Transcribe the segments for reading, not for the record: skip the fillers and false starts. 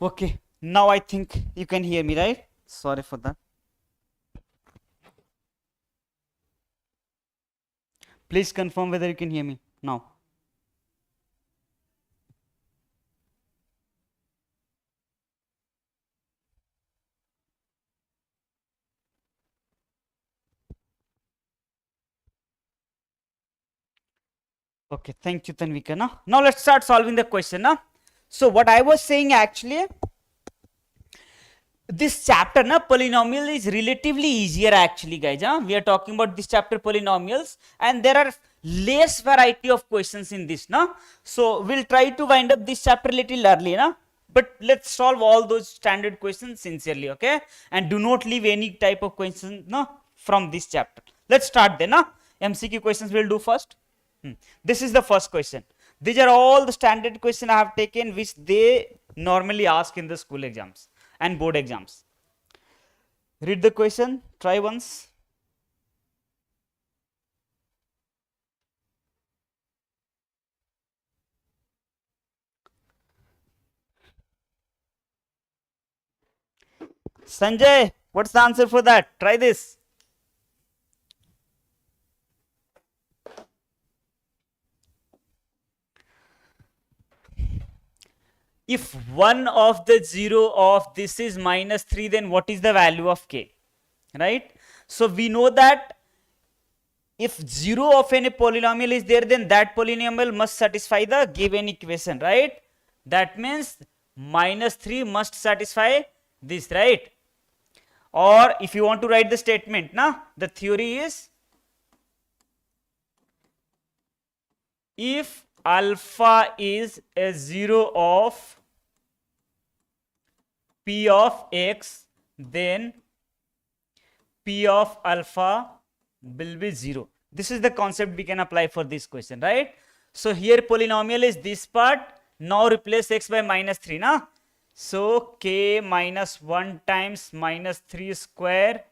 Okay, now I think you can hear me, right? Sorry for that. Please confirm whether you can hear me now. Okay, thank you, Tanvika. Now let's start solving the question. So what I was saying actually, this chapter, polynomial is relatively easier actually, guys. We are talking about this chapter polynomials, and there are less variety of questions in this. So we'll try to wind up this chapter little early. But let's solve all those standard questions sincerely, okay? And do not leave any type of question from this chapter. Let's start then. MCQ questions we'll do first. This is the first question. These are all the standard questions I have taken which they normally ask in the school exams and board exams. Read the question, try once. Sanjay, what's the answer for that? Try this. If one of the zero of this is -3, then what is the value of k? Right? So we know that if zero of any polynomial is there, then that polynomial must satisfy the given equation, right? That means -3 must satisfy this, right? Or if you want to write the statement, the theory is if alpha is a zero of p of x, then p of alpha will be 0. This is the concept we can apply for this question, right? So here polynomial is this part. Now replace x by -3, so k minus 1 times -3 square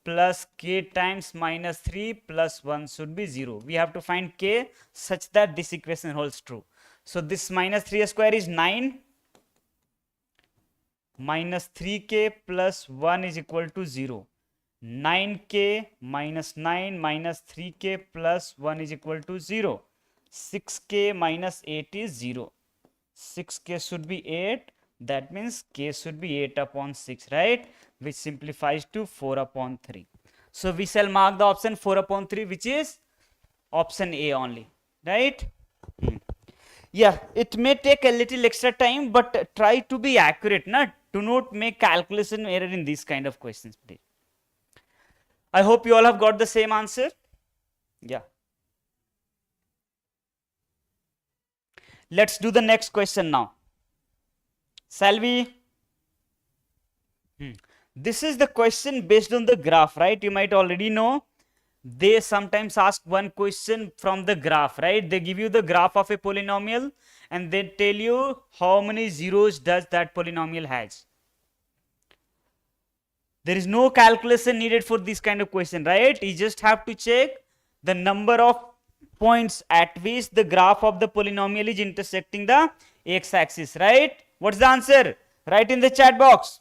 plus k times -3 plus 1 should be 0. We have to find k such that this equation holds true. So this -3 square is 9, minus 3k plus 1 is equal to 0. 9k minus 9 minus 3k plus 1 is equal to 0. 6k minus 8 is 0. 6k should be 8. That means k should be 8 upon 6, right? Which simplifies to 4 upon 3. So we shall mark the option 4 upon 3, which is option A only, right? Yeah, it may take a little extra time, but try to be accurate. Do not make calculation error in these kind of questions, please. I hope you all have got the same answer. Yeah. Let's do the next question now. Shall we? This is the question based on the graph, right? You might already know. They sometimes ask one question from the graph, right? They give you the graph of a polynomial and they tell you how many zeros does that polynomial has. There is no calculation needed for this kind of question, right? You just have to check the number of points at which the graph of the polynomial is intersecting the x-axis, right? What's the answer? Write in the chat box.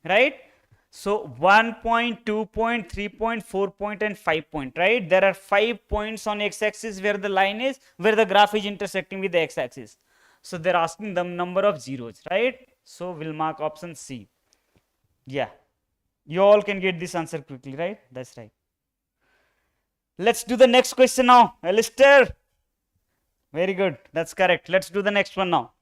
Right? So 1 point, 2 point, 3 point, 4 point and 5 point, right? There are 5 points on x-axis where the line is, where the graph is intersecting with the x-axis. So they're asking the number of zeros, right? So we'll mark option C. Yeah. You all can get this answer quickly, right? That's right. Let's do the next question now. Alistair. Very good. That's correct. Let's do the next one now.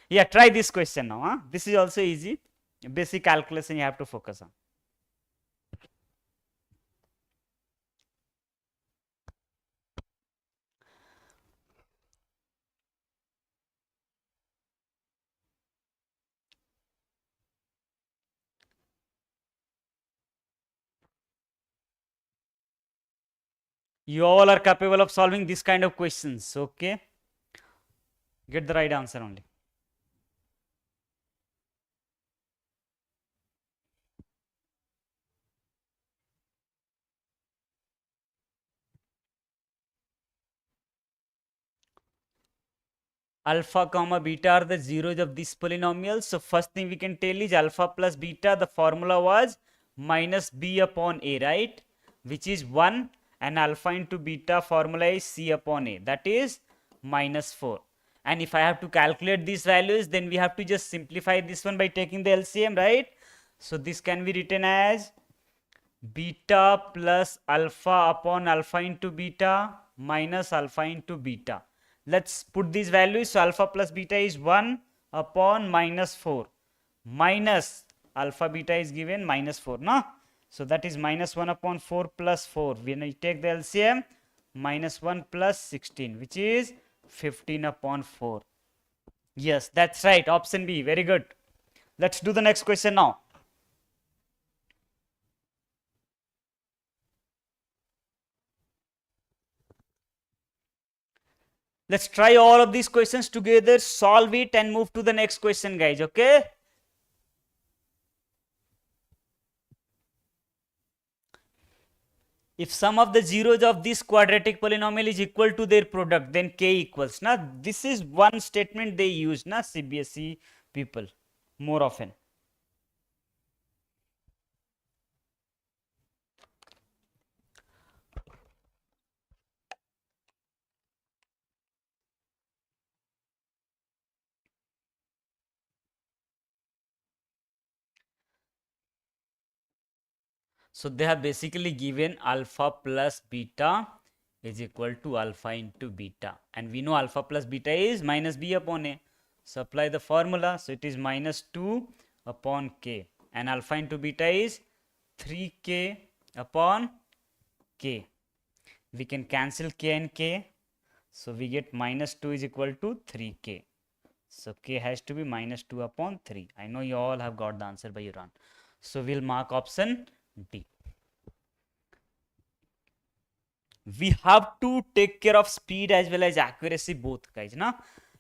Yeah, try this question now. This is also easy. Basic calculation you have to focus on. You all are capable of solving this kind of questions, okay? Get the right answer only. alpha comma beta are the zeros of this polynomial. So first thing we can tell is alpha plus beta, the formula was minus b upon a, right? Which is 1, and alpha into beta formula is c upon a, that is minus 4. And if I have to calculate these values, then we have to just simplify this one by taking the LCM, right? So this can be written as beta plus alpha upon alpha into beta minus alpha into beta. Let's put these values. So alpha plus beta is 1 upon minus 4 minus alpha beta is given minus 4, no? So that is minus 1 upon 4 plus 4. When I take the LCM, minus 1 plus 16, which is 15 upon 4. Yes, that's right. Option B. Very good. Let's do the next question now. Let's try all of these questions together, solve it, and move to the next question, guys. Okay? If sum of the zeros of this quadratic polynomial is equal to their product, then k equals. Now, this is one statement they use, na, CBSE people more often. So they have basically given alpha plus beta is equal to alpha into beta, and we know alpha plus beta is minus b upon a. So apply the formula. So it is minus 2 upon k, and alpha into beta is 3k upon k. We can cancel k and k. So we get minus 2 is equal to 3k. So k has to be minus 2 upon 3. I know you all have got the answer by your own. So we'll mark option D. We have to take care of speed as well as accuracy both, guys. Now,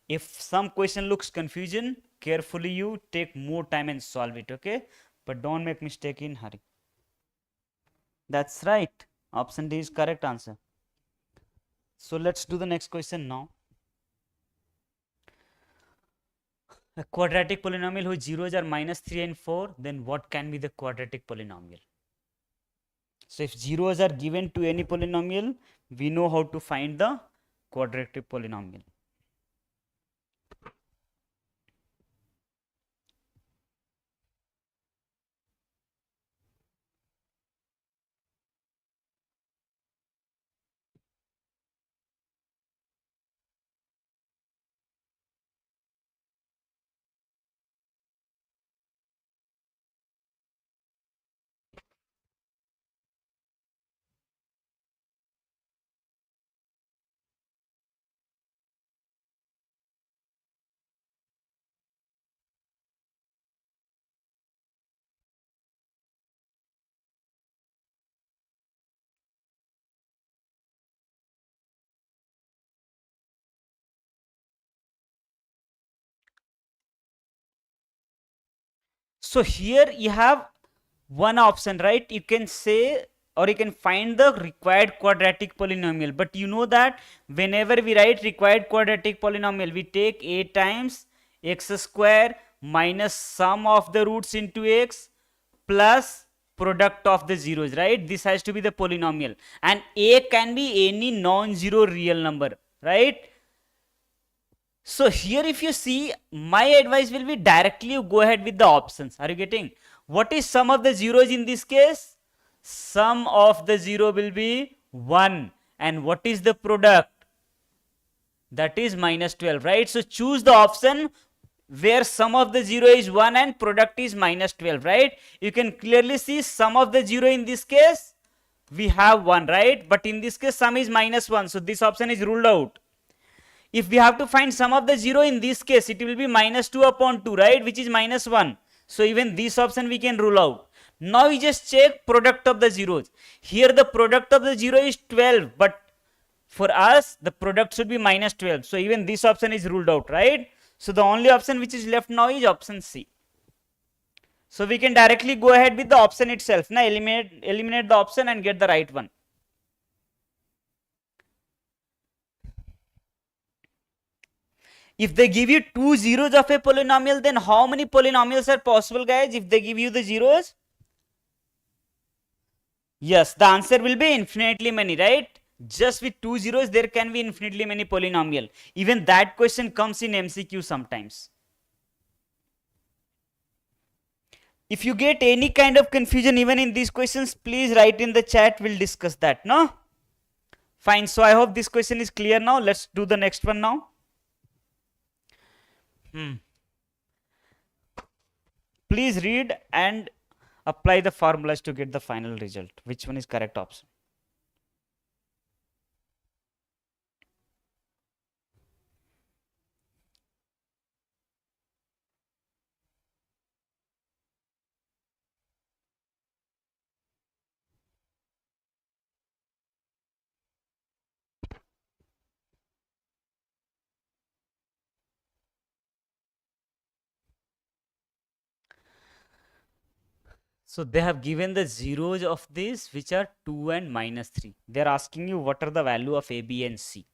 if some question looks confusion, carefully you take more time and solve it, okay? But don't make mistake in hurry. That's right. Option D is correct answer. So let's do the next question now. A quadratic polynomial whose zeros are minus 3 and 4, then what can be the quadratic polynomial? So if zeros are given to any polynomial, we know how to find the quadratic polynomial. So here you have one option, right? You can say, or you can find the required quadratic polynomial, but you know that whenever we write required quadratic polynomial, we take a times x square minus sum of the roots into x plus product of the zeros, right? This has to be the polynomial, and a can be any non-zero real number, right? So here if you see, my advice will be directly you go ahead with the options. Are you getting? What is sum of the zeros in this case? Sum of the zero will be 1. And what is the product? That is minus 12, right? So choose the option where sum of the zero is 1 and product is minus 12, right? You can clearly see sum of the zero in this case, we have 1, right? But in this case, sum is minus 1. So this option is ruled out. If we have to find sum of the zero in this case, it will be minus 2 upon 2, right? Which is minus 1. So even this option we can rule out. Now we just check product of the zeros. Here the product of the zero is 12, but for us the product should be minus 12. So even this option is ruled out, right? So the only option which is left now is option C. So we can directly go ahead with the option itself. Now eliminate the option and get the right one. If they give you two zeros of a polynomial, then how many polynomials are possible, guys, if they give you the zeros? Yes, the answer will be infinitely many, right? Just with two zeros, there can be infinitely many polynomial. Even that question comes in MCQ sometimes. If you get any kind of confusion even in these questions, please write in the chat. We'll discuss that. No? Fine. So I hope this question is clear now. Let's do the next one now. Please read and apply the formulas to get the final result. Which one is correct option? So they have given the zeros of this, which are 2 and minus 3. They are asking you what are the value of A, B and C.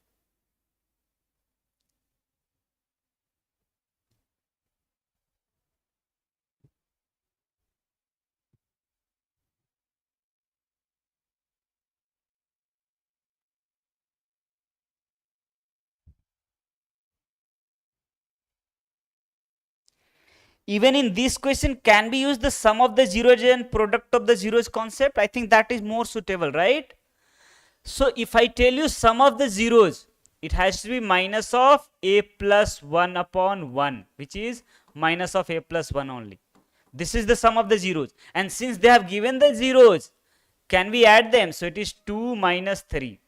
Even in this question, can be used the sum of the zeros and product of the zeros concept. I think that is more suitable, right? So if I tell you sum of the zeros, it has to be minus of A plus 1 upon 1, which is minus of A plus 1 only. This is the sum of the zeros. And since they have given the zeros, can we add them? So it is 2 minus 3,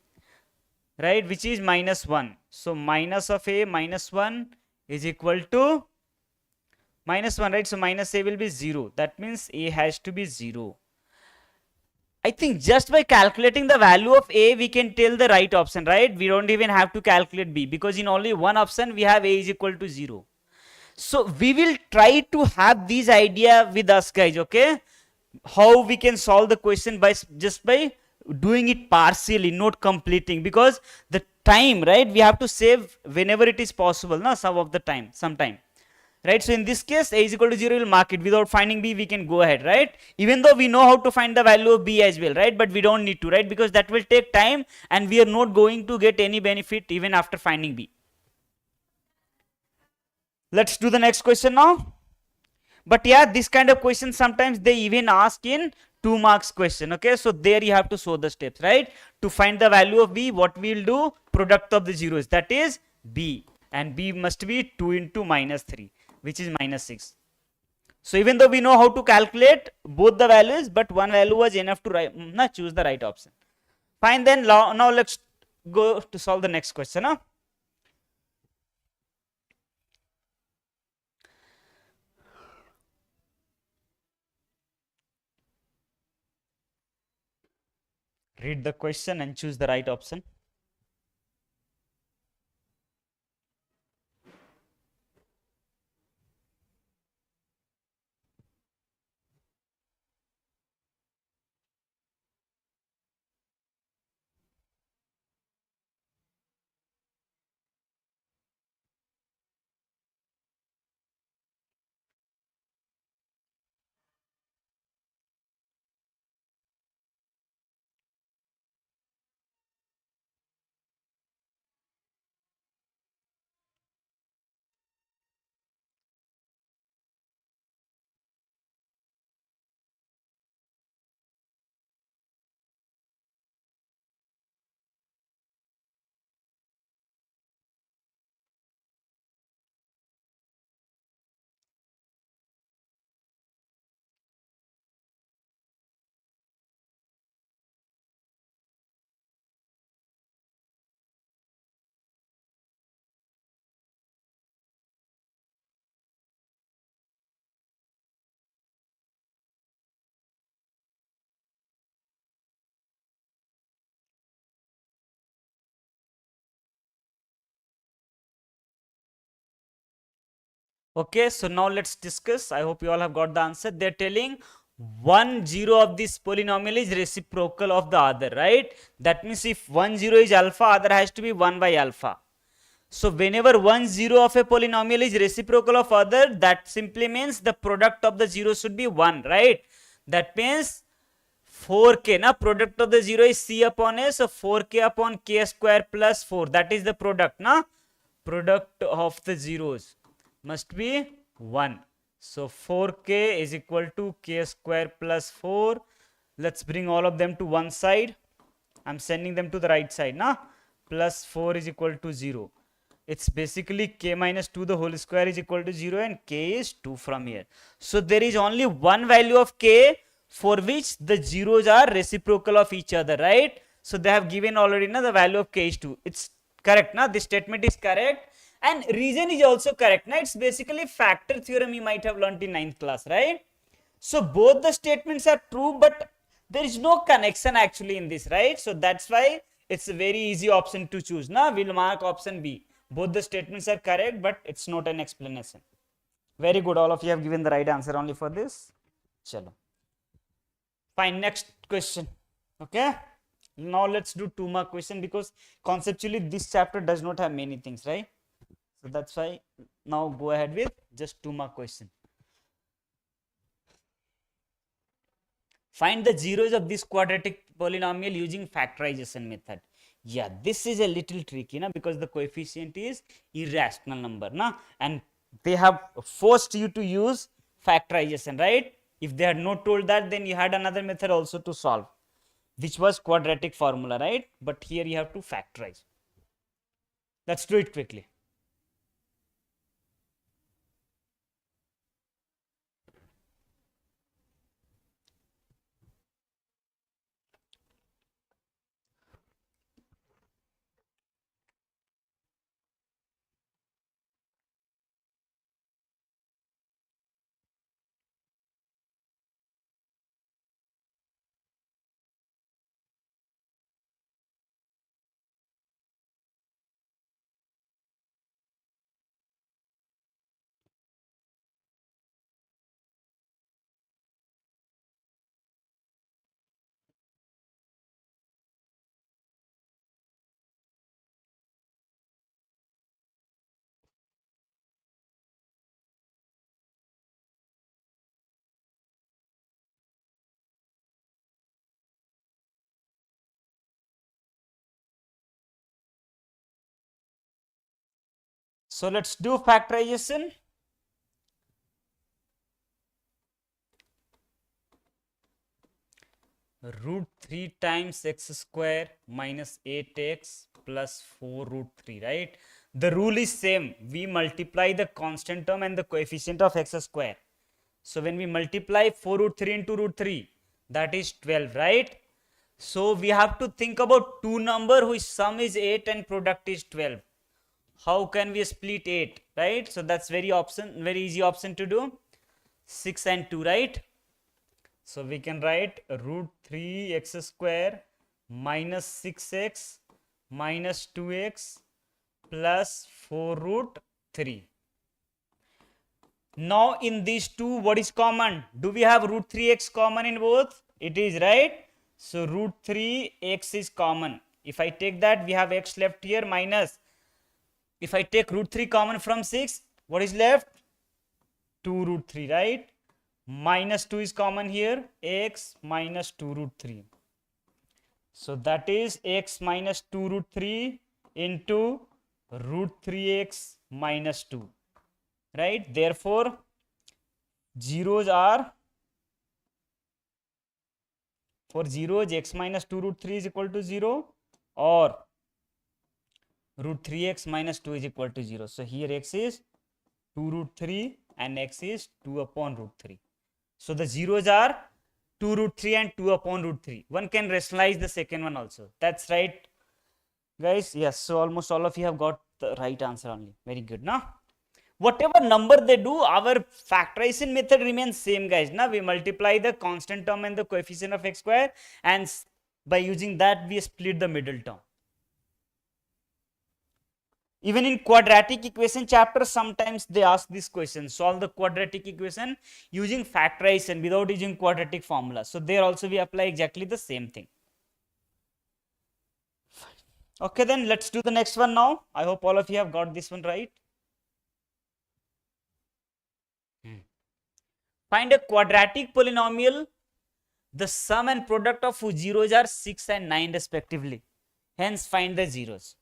right, which is minus 1. So minus of A minus 1 is equal to minus 1, right? So minus A will be 0. That means A has to be 0. I think just by calculating the value of A, we can tell the right option, right? We don't even have to calculate B, because in only one option we have A is equal to 0. So we will try to have this idea with us, guys, okay? How we can solve the question by just by doing it partially, not completing, because the time, right, we have to save whenever it is possible, na, some of the time, sometime. Right, so in this case, A is equal to 0, we'll mark it. Without finding B, we can go ahead, right? Even though we know how to find the value of B as well, right? But we don't need to, right? Because that will take time and we are not going to get any benefit even after finding B. Let's do the next question now. But yeah, this kind of question sometimes they even ask in 2 marks question, okay? So there you have to show the steps, right? To find the value of B, what we will do? Product of the zeros, that is B. And B must be 2 into minus 3. Which is minus 6. So even though we know how to calculate both the values, but one value was enough to choose the right option. Fine, then now let's go to solve the next question. Huh? Read the question and choose the right option. Okay, so now let's discuss. I hope you all have got the answer. They're telling one zero of this polynomial is reciprocal of the other, right? That means if 1 0 is alpha, other has to be 1 by alpha. So whenever one zero of a polynomial is reciprocal of other, that simply means the product of the zero should be 1, right? That means 4k, na, product of the zero is c upon a, so 4k upon k square plus 4, that is the product, na? Product of the zeros must be 1. So 4k is equal to k square plus 4. Let's bring all of them to one side. I'm sending them to the right side, na? Plus 4 is equal to 0. It's basically k minus 2 the whole square is equal to 0, and k is 2 from here. So there is only one value of k for which the zeros are reciprocal of each other, right? So they have given already, na, the value of k is 2. It's correct, na? This statement is correct, and reason is also correct, na? It's basically factor theorem you might have learnt in 9th class, right? So both the statements are true, but there is no connection actually in this, right? So that's why it's a very easy option to choose, na? We'll mark option B. Both the statements are correct, but it's not an explanation. Very good, all of you have given the right answer only for this. Chalo. Fine, next question. Okay, now let's do 2 mark question, because conceptually this chapter does not have many things, right? So that's why now go ahead with just 2 mark question. Find the zeros of this quadratic polynomial using factorization method. Yeah, this is a little tricky, na, because the coefficient is irrational number, na, and they have forced you to use factorization, right? If they had not told that, then you had another method also to solve, which was quadratic formula, right? But here you have to factorize. Let's do it quickly. So let's do factorization. Root 3 times x square minus 8x plus 4 root 3, right? The rule is same. We multiply the constant term and the coefficient of x square. So when we multiply 4 root 3 into root 3, that is 12, right? So we have to think about two number whose sum is 8 and product is 12. How can we split 8, right? So that's very easy option to do. 6 and 2, right? So we can write root 3 x square minus 6x minus 2x plus 4 root 3. Now in these two, what is common? Do we have root 3x common in both? It is, right? So root 3x is common. If I take that, we have x left here minus. If I take root 3 common from 6, what is left? 2 root 3, right? Minus 2 is common here, x minus 2 root 3. So that is x minus 2 root 3 into root 3x minus 2, right? Therefore, zeros are, for zeros, x minus 2 root 3 is equal to 0, or root 3x minus 2 is equal to 0. So here x is 2 root 3 and x is 2 upon root 3. So the zeros are 2 root 3 and 2 upon root 3. One can rationalize the second one also. That's right, guys. Yes, so almost all of you have got the right answer only. Very good, now. Whatever number they do, our factorization method remains same, guys. Now we multiply the constant term and the coefficient of x square, and by using that we split the middle term. Even in quadratic equation chapter, sometimes they ask this question: solve the quadratic equation using factorization without using quadratic formula. So there also we apply exactly the same thing. Okay, then let's do the next one now. I hope all of you have got this one right. Find a quadratic polynomial. The sum and product of whose zeros are 6 and 9 respectively. Hence, find the zeros.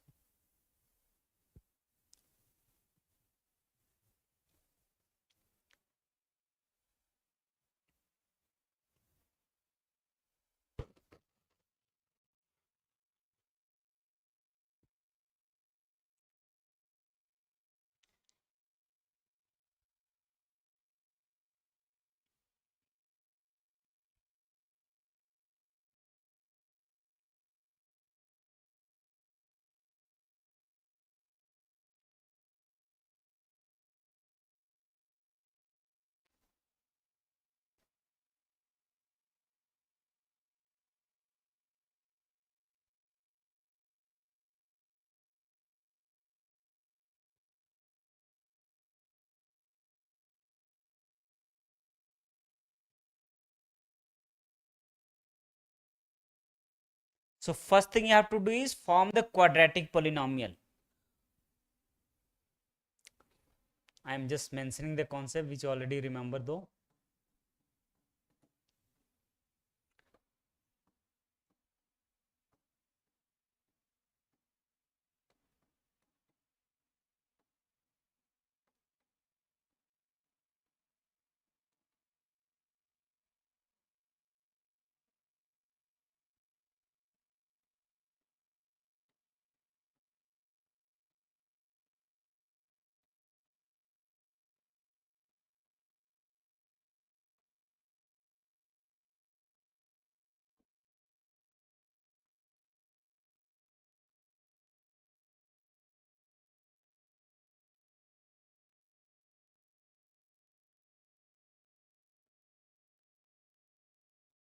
So, first thing you have to do is form the quadratic polynomial. I am just mentioning the concept which you already remember though.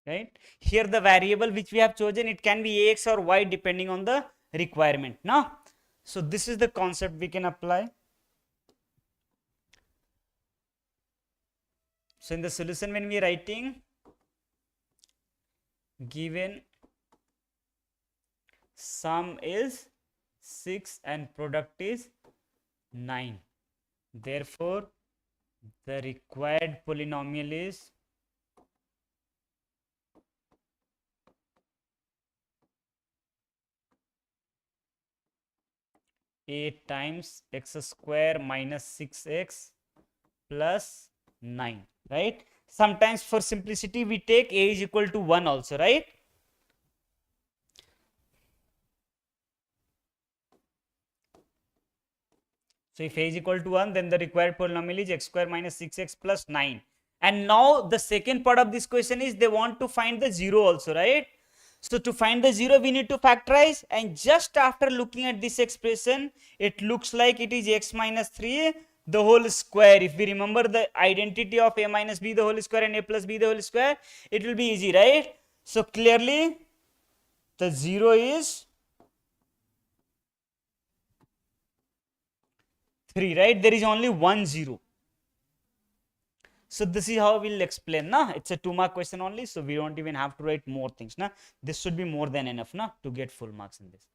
Right, here the variable which we have chosen, it can be x or y depending on the requirement now. So this is the concept we can apply. So in the solution, when we are writing given sum is 6 and product is 9, therefore the required polynomial is a times x square minus 6x plus 9, right? Sometimes for simplicity we take a is equal to 1 also, right? So if a is equal to 1, then the required polynomial is x square minus 6x plus 9. And now the second part of this question is they want to find the 0 also, right? So to find the 0, we need to factorize, and just after looking at this expression, it looks like it is x minus 3 the whole square. If we remember the identity of a minus b the whole square and a plus b the whole square, it will be easy, right? So clearly the 0 is 3, right? There is only one 0. So this is how we'll explain. Nah? It's a 2-mark question only, so we don't even have to write more things. Nah? This should be more than enough to get full marks in this.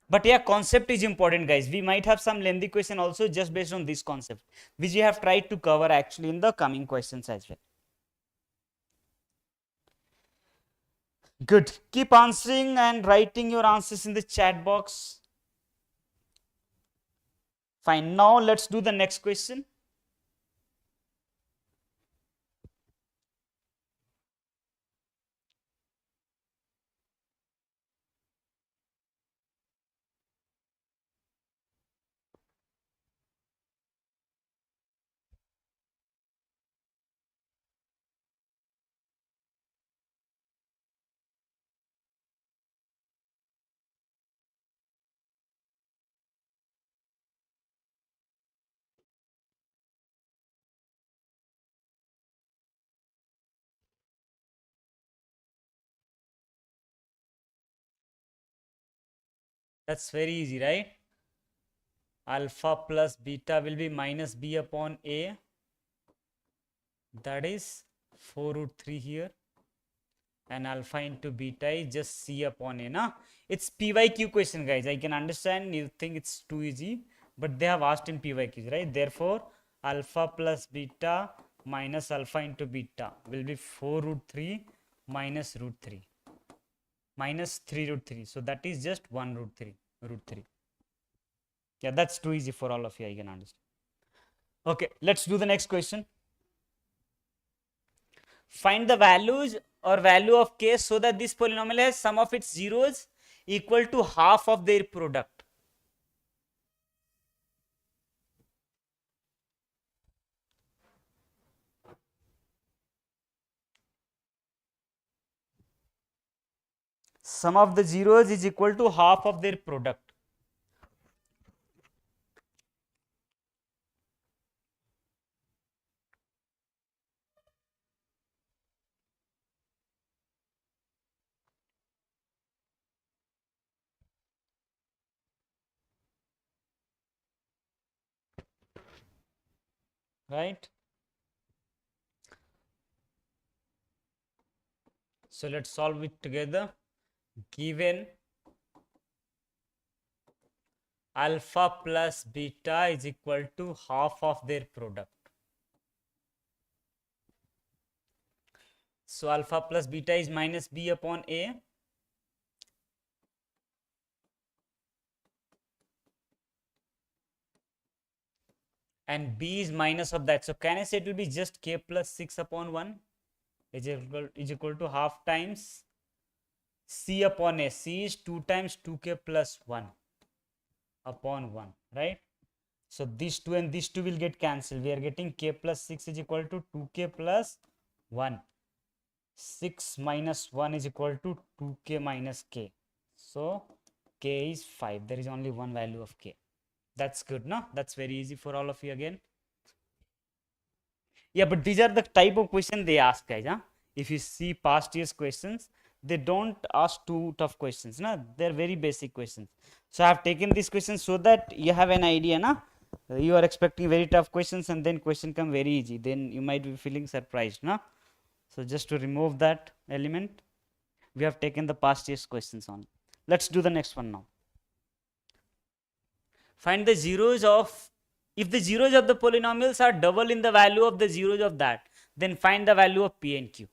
But yeah, concept is important, guys. We might have some lengthy question also just based on this concept, which we have tried to cover actually in the coming questions as well. Good. Keep answering and writing your answers in the chat box. Fine. Now let's do the next question. That's very easy, right? Alpha plus beta will be minus b upon a. That is 4 root 3 here. and alpha into beta is just C upon A. Na? It's PYQ question, guys. I can understand you think it's too easy, but they have asked in PYQs, right? Therefore, alpha plus beta minus alpha into beta will be 4 root 3 minus root 3 minus 3 root 3. So that is just 1 root 3 root 3. Yeah, that's too easy for all of you. I can understand. Okay, let's do the next question. Find the values or value of k so that this polynomial has sum of its zeros equal to half of their product. Sum of the zeros is equal to half of their product. Right? So let's solve it together. Given alpha plus beta is equal to half of their product. So alpha plus beta is minus b upon a. And b is minus of that. So can I say it will be just k plus 6 upon 1 is equal to half times c upon a. C is 2 times 2k plus 1 upon 1, right? So these two and these two will get cancelled. We are getting k plus 6 is equal to 2k plus 1. 6 minus 1 is equal to 2k minus k. So k is 5. There is only one value of k. That's good, no? That's very easy for all of you again. Yeah, but these are the type of question they ask, guys. Huh? If you see past years questions, they don't ask too tough questions. No? They're very basic questions. So I have taken these questions so that you have an idea. No? You are expecting very tough questions and then question come very easy. Then you might be feeling surprised. No? So just to remove that element, we have taken the past years questions on. Let's do the next one now. Find the zeros of, if the zeros of the polynomials are double in the value of the zeros of that, then find the value of p and q.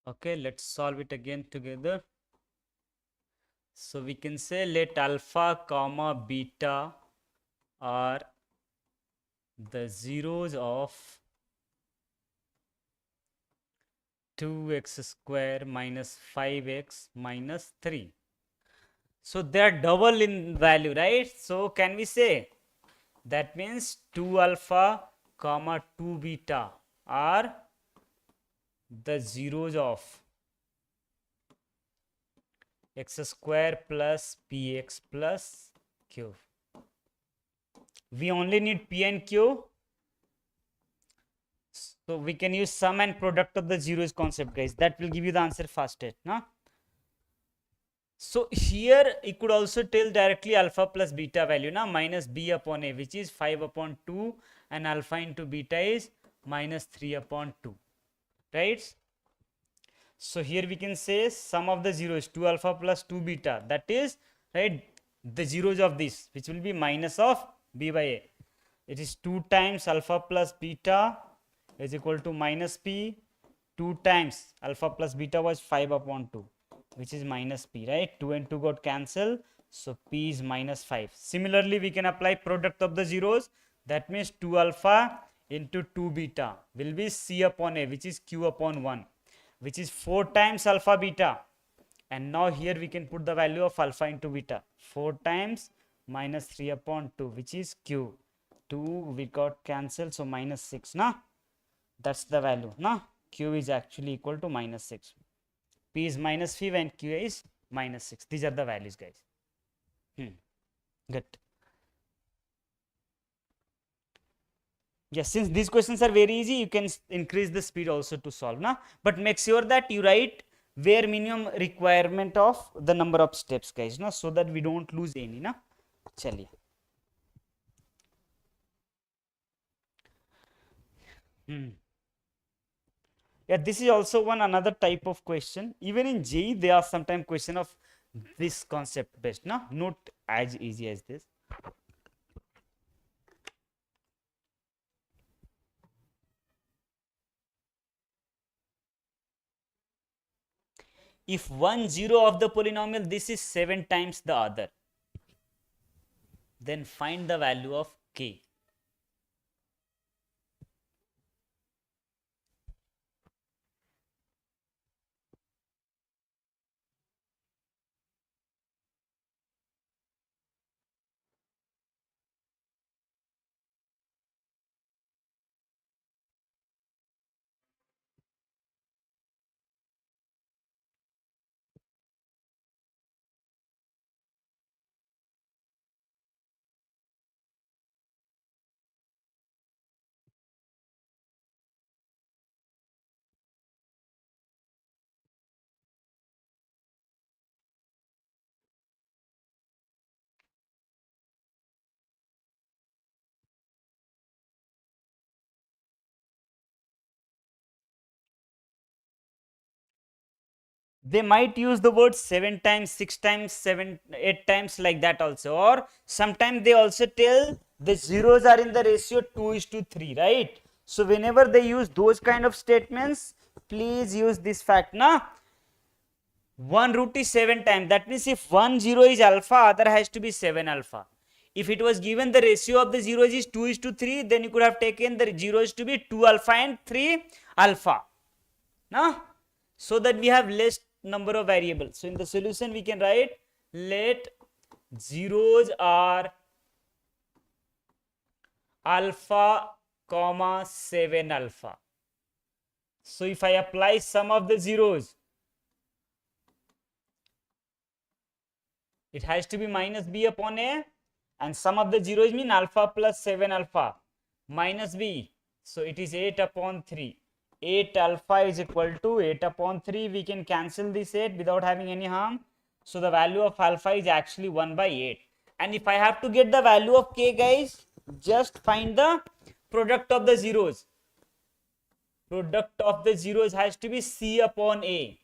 Okay, let's solve it again together. So we can say let alpha comma beta are the zeros of 2x square minus 5x minus 3. So they are double in value, right? So can we say that means 2 alpha comma 2 beta are the zeros of x square plus px plus q. We only need p and q. So we can use sum and product of the zeros concept, guys. That will give you the answer fastest. No? So here you could also tell directly alpha plus beta value now minus b upon a, which is 5 upon 2, and alpha into beta is minus 3 upon 2, right? So here we can say sum of the zeros 2 alpha plus 2 beta, that is, right, the zeros of this, which will be minus of b by a. It is 2 times alpha plus beta is equal to minus p. 2 times alpha plus beta was 5 upon 2, which is minus p, right? 2 and 2 got cancelled, so p is minus 5. Similarly, we can apply product of the zeros. That means 2 alpha into 2 beta will be c upon a, which is q upon 1, which is 4 times alpha beta. And now here we can put the value of alpha into beta. 4 times minus 3 upon 2, which is q. 2 we got cancelled, so minus 6 na, that's the value na. Q is actually equal to minus 6. P is minus 5 and Q is minus 6. These are the values, guys. Good. Yes, since these questions are very easy, you can increase the speed also to solve na, but make sure that you write bare minimum requirement of the number of steps, guys, na, so that we don't lose any na. Chaliye. Yeah, this is also one another type of question. Even in JEE, there are sometimes question of this concept based, na, not as easy as this. If one zero of the polynomial, this is 7 times the other, then find the value of k. They might use the word 7 times, 6 times, 7, 8 times, like that also. Or sometimes they also tell the zeros are in the ratio 2:3, right? So whenever they use those kind of statements, please use this fact na. 1 root is 7 times. That means if 1 0 is alpha, other has to be 7 alpha. If it was given the ratio of the zeros is 2:3, then you could have taken the zeros to be 2 alpha and 3 alpha. Now, so that we have less number of variables. So in the solution we can write, let zeros are alpha comma 7 alpha. So if I apply sum of the zeros, it has to be minus b upon a, and sum of the zeros mean alpha plus 7 alpha minus b. So it is 8 upon 3. 8 alpha is equal to 8 upon 3. We can cancel this 8 without having any harm. So the value of alpha is actually 1 by 8. And if I have to get the value of k, guys, just find the product of the zeros. Product of the zeros has to be c upon a.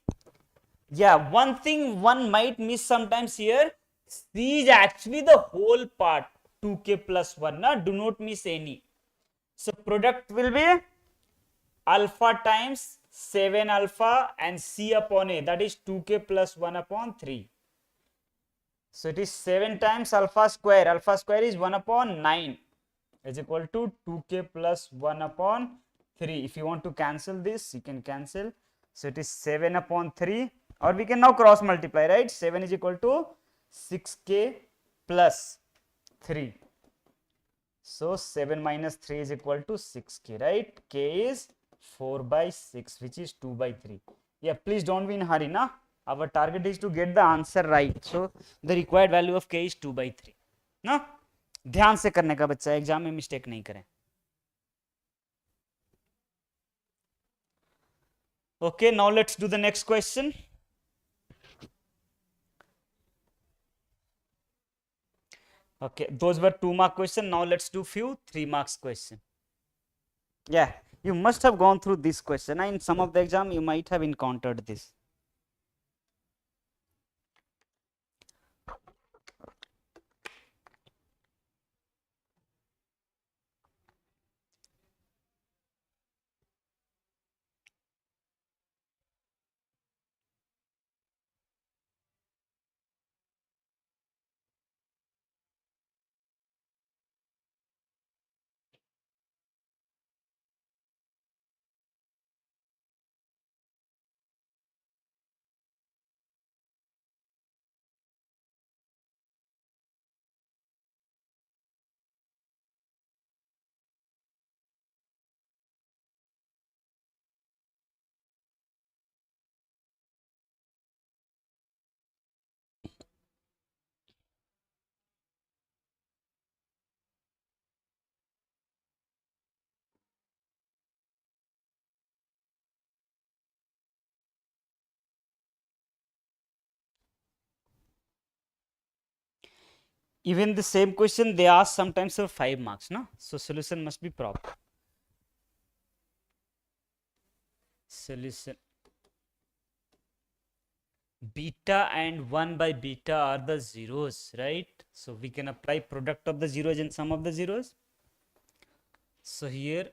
Yeah, one thing one might miss sometimes here, c is actually the whole part, 2k plus 1. Na? Do not miss any. So product will be alpha times 7 alpha and c upon a, that is 2k plus 1 upon 3. So it is 7 times alpha square. Alpha square is 1 upon 9 is equal to 2k plus 1 upon 3. If you want to cancel this, you can cancel. So it is 7 upon 3, or we can now cross multiply, right? 7 is equal to 6k plus 3. So 7 minus 3 is equal to 6k, right? K is 4 by 6, which is 2 by 3. Yeah, please don't be in hurry, na. Our target is to get the answer right. So the required value of k is 2 by 3. ना, ध्यान से करने का बच्चा, exam में mistake नहीं करें. Okay, now let's do the next question. Okay, those were 2 mark question. Now let's do few 3 marks question. Yeah, you must have gone through this question. In some of the exam, you might have encountered this. Even the same question they ask sometimes for 5 marks, no? So solution must be proper. Solution. Beta and 1 by beta are the zeros, right? So we can apply product of the zeros and sum of the zeros. So here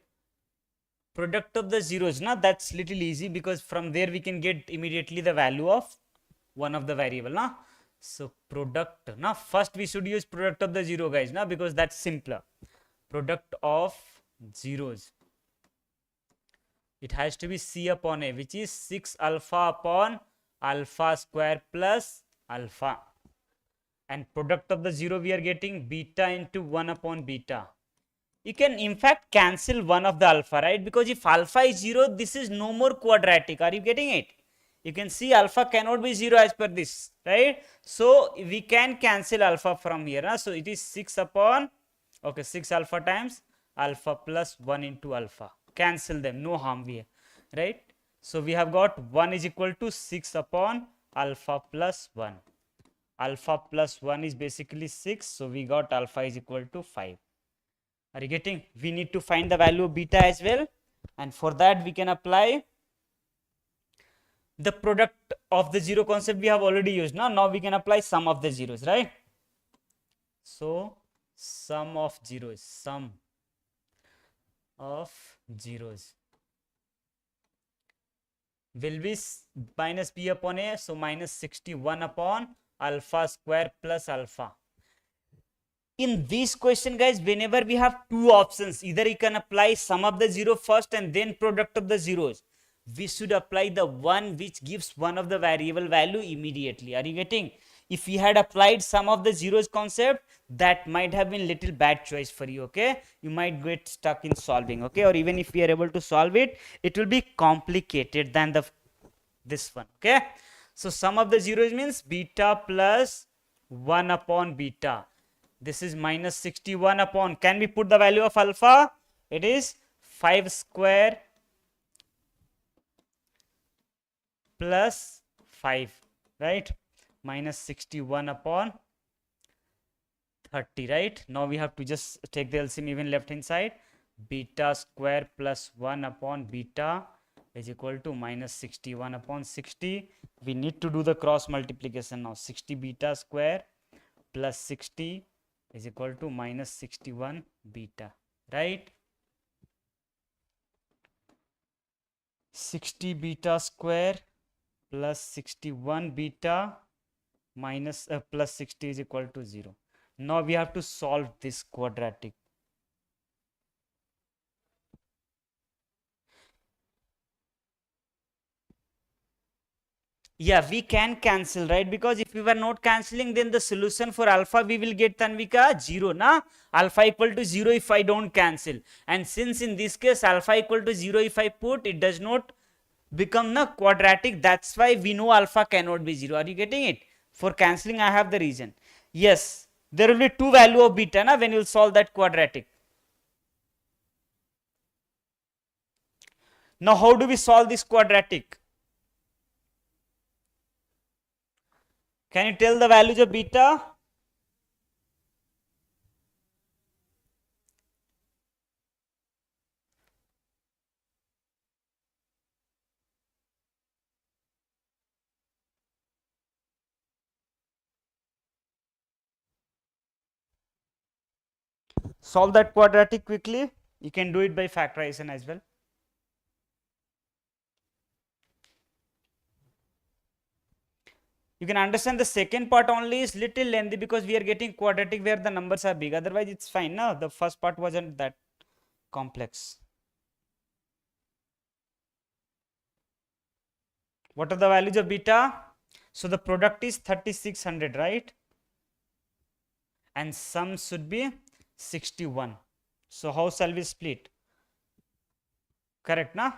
product of the zeros, now that's little easy because from there we can get immediately the value of one of the variable, na? So product, now first we should use product of the zero, guys, na, because that's simpler. Product of zeros, it has to be C upon A, which is 6 alpha upon alpha square plus alpha, and product of the zero we are getting beta into 1 upon beta. You can in fact cancel one of the alpha, right? Because if alpha is 0, this is no more quadratic. Are you getting it? You can see alpha cannot be 0 as per this, right? So we can cancel alpha from here, huh? So it is 6 upon, okay, 6 alpha times alpha plus 1 into alpha. Cancel them, no harm here, right? So we have got 1 is equal to 6 upon alpha plus 1. Alpha plus 1 is basically 6, so we got alpha is equal to 5. Are you getting? We need to find the value of beta as well, and for that we can apply the product of the zero concept we have already used. Now we can apply sum of the zeros, right? So sum of zeros will be minus b upon a, so minus 61 upon alpha square plus alpha. In this question, guys, whenever we have two options, either you can apply sum of the zero first and then product of the zeros. We should apply the one which gives one of the variable value immediately. Are you getting? If we had applied sum of the zeros concept, that might have been little bad choice for you, okay? You might get stuck in solving, okay? Or even if we are able to solve it, it will be complicated than this one, okay? So sum of the zeros means beta plus 1 upon beta. This is minus 61 upon, can we put the value of alpha? It is 5 square plus 5, right? Minus 61 upon 30, right? Now we have to just take the LCM even left hand side. Beta square plus 1 upon beta is equal to minus 61 upon 60. We need to do the cross multiplication now. 60 beta square plus 60 is equal to minus 61 beta, right? 60 beta square plus 61 beta minus plus 60 is equal to 0. Now we have to solve this quadratic. Yeah, we can cancel, right? Because if we were not cancelling, then the solution for alpha we will get, Tanvika, 0, na? Alpha equal to 0 if I don't cancel. And since in this case alpha equal to 0 if I put, it does not become the quadratic. That's why we know alpha cannot be 0. Are you getting it? For cancelling I have the reason. Yes, there will be two value of beta, na, when you solve that quadratic. Now how do we solve this quadratic? Can you tell the values of beta? Solve that quadratic quickly. You can do it by factorization as well. You can understand the second part only is little lengthy because we are getting quadratic where the numbers are big. Otherwise it's fine. No, the first part wasn't that complex. What are the values of beta? So the product is 3600, right? And sum should be 61. So how shall we split? Correct, na?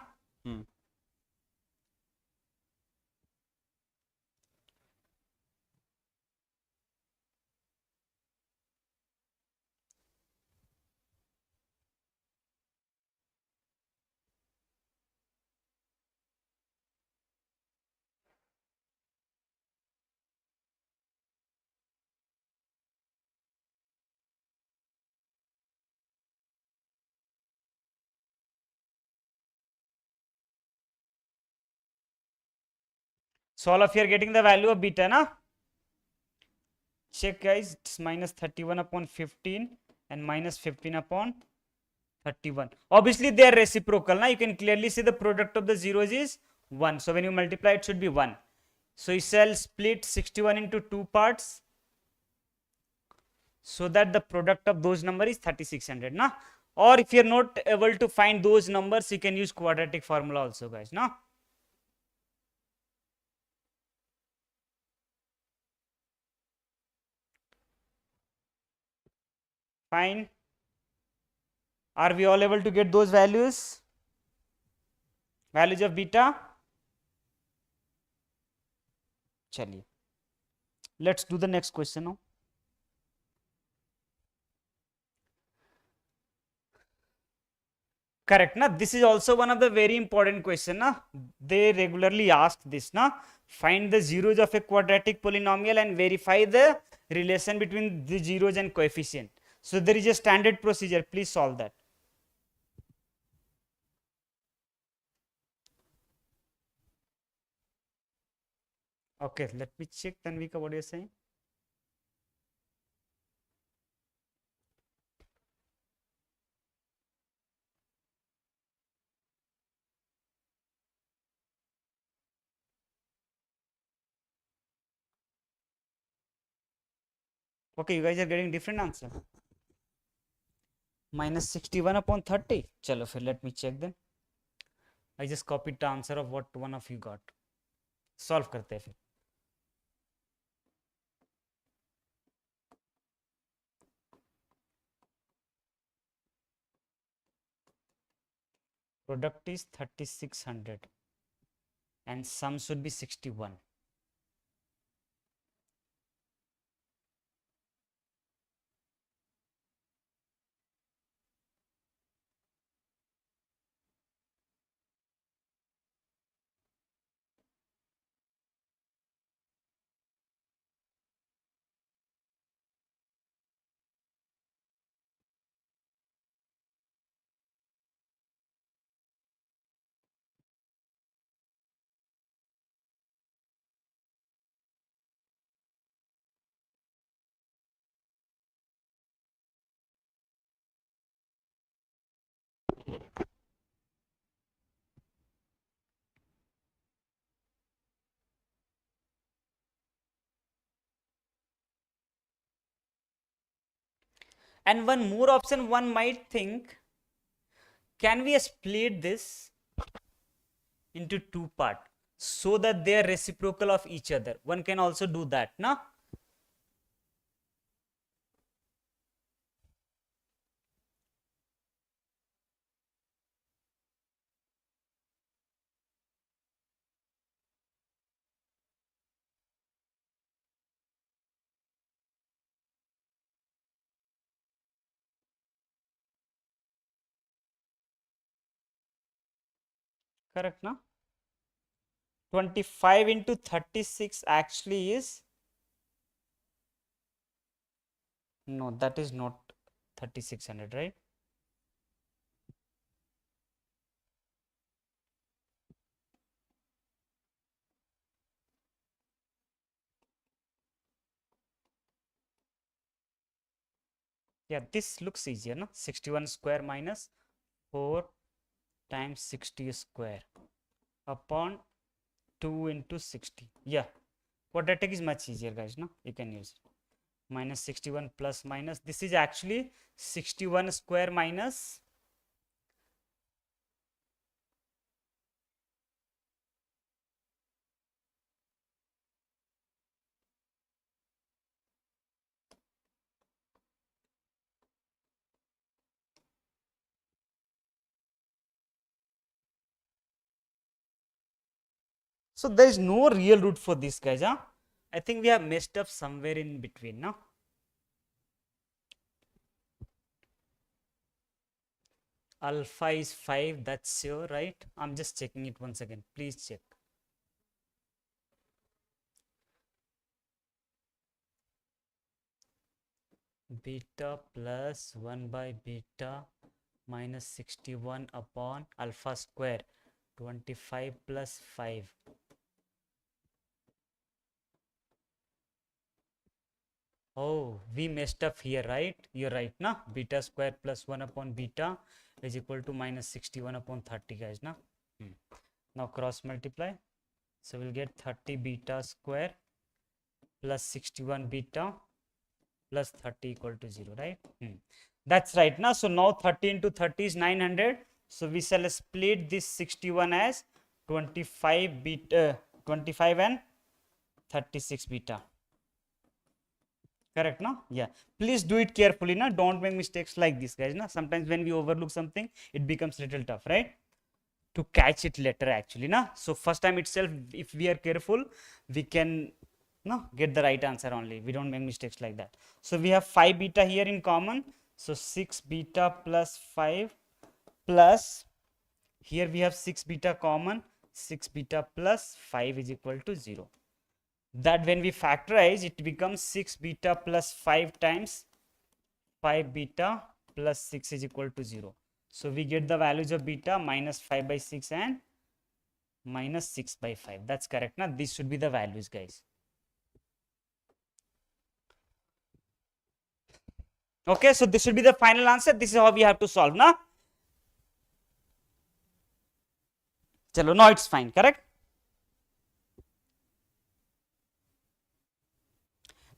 So all of you are getting the value of beta, na? Check guys, it's minus 31 upon 15 and minus 15 upon 31. Obviously they are reciprocal, na? You can clearly see the product of the zeros is 1. So when you multiply, it should be 1. So you shall split 61 into 2 parts, so that the product of those number is 3600, na? Or if you are not able to find those numbers, you can use quadratic formula also, guys, na? Fine. Are we all able to get those values? Values of beta? Chaliye. Let's do the next question now. Correct, na? This is also one of the very important question, na? They regularly ask this, na? Find the zeros of a quadratic polynomial and verify the relation between the zeros and coefficient. So there is a standard procedure. Please solve that. Okay, let me check. Tanvika, what are you saying? Okay, you guys are getting different answer. Minus 61 upon 30. Chalo, फिर let me check then. I just copied the answer of what one of you got. Solve करते हैं फिर. Product is 3600 and sum should be 61. And one more option one might think, can we split this into two parts so that they are reciprocal of each other? One can also do that, na? Correct, na? 25 into 36 actually is, no, that is not 3600, right? Yeah, this looks easier, no? 61 square minus 4 times 60 square upon 2 into 60. Yeah, quadratic is much easier, guys, no? You can use it. Minus 61 plus minus, this is actually 61 square minus, so there is no real root for this, guys, huh? I think we have messed up somewhere in between, no? Alpha is 5, that's sure, right? I'm just checking it once again. Please check. Beta plus 1 by beta minus 61 upon alpha square, 25 plus 5. Oh, we messed up here, right? You're right, na? Beta square plus 1 upon beta is equal to minus 61 upon 30, guys, na? Now cross multiply. So we'll get 30 beta square plus 61 beta plus 30 equal to 0, right? That's right, na? So now 30 into 30 is 900. So we shall split this 61 as 25 beta, 25 and 36 beta. Correct, no? Yeah. Please do it carefully, na? Don't make mistakes like this, guys, na? Sometimes when we overlook something, it becomes little tough, right? To catch it later, actually, na? So first time itself, if we are careful, we can get the right answer only. We don't make mistakes like that. So we have 5 beta here in common. So 6 beta plus 5 plus, here we have 6 beta common. 6 beta plus 5 is equal to 0. That when we factorize, it becomes 6 beta plus 5 times 5 beta plus 6 is equal to 0. So we get the values of beta minus 5 by 6 and minus 6 by 5. That's correct. Now these should be the values, guys. Okay, so this should be the final answer. This is how we have to solve, na? Chalo, no, it's fine, correct?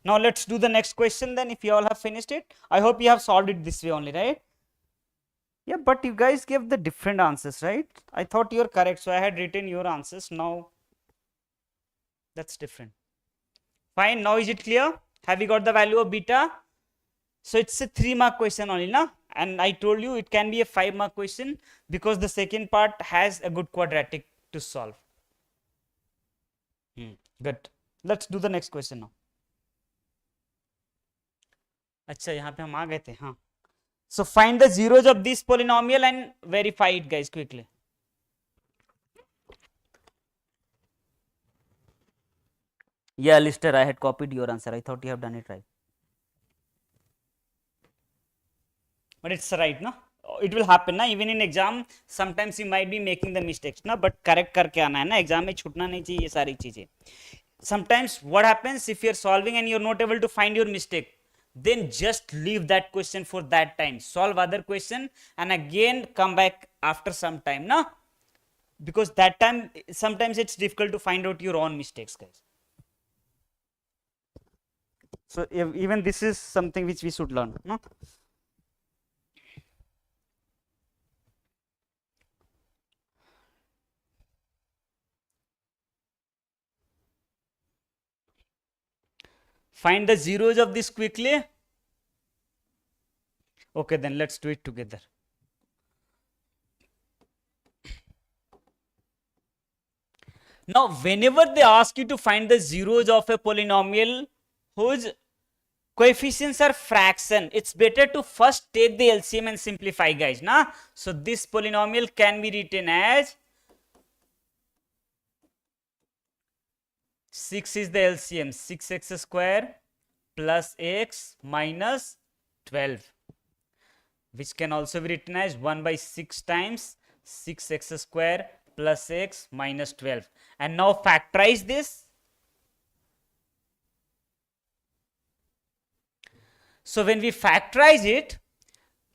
Now let's do the next question then, if you all have finished it. I hope you have solved it this way only, right? Yeah, but you guys gave the different answers, right? I thought you're correct, so I had written your answers. Now that's different. Fine, now is it clear? Have you got the value of beta? So it's a 3-mark question only, na? And I told you it can be a 5-mark question because the second part has a good quadratic to solve. Good. Let's do the next question now. अच्छा, यहाँ पे हम आ गए थे, हाँ. So find the zeros of this polynomial and verify it, guys, quickly. Yeah, Lister, I had copied your answer. I thought you have done it right. But it's right, no? It will happen, na? Even in exam, sometimes you might be making the mistakes, na? But correct करके आना है ना? Exam में छूटना नहीं चाहिए ये सारी चीजें. Sometimes what happens if you're solving and you're not able to find your mistake, then just leave that question for that time. Solve other question and again come back after some time, na? Because that time, sometimes it's difficult to find out your own mistakes, guys. So even this is something which we should learn, no? Find the zeros of this quickly. Okay, then let's do it together. Now, whenever they ask you to find the zeros of a polynomial whose coefficients are fraction, it's better to first take the LCM and simplify, guys, na? So this polynomial can be written as 6 is the LCM, 6x square plus x minus 12, which can also be written as 1 by 6 times 6x square plus x minus 12. And now factorize this. So when we factorize it,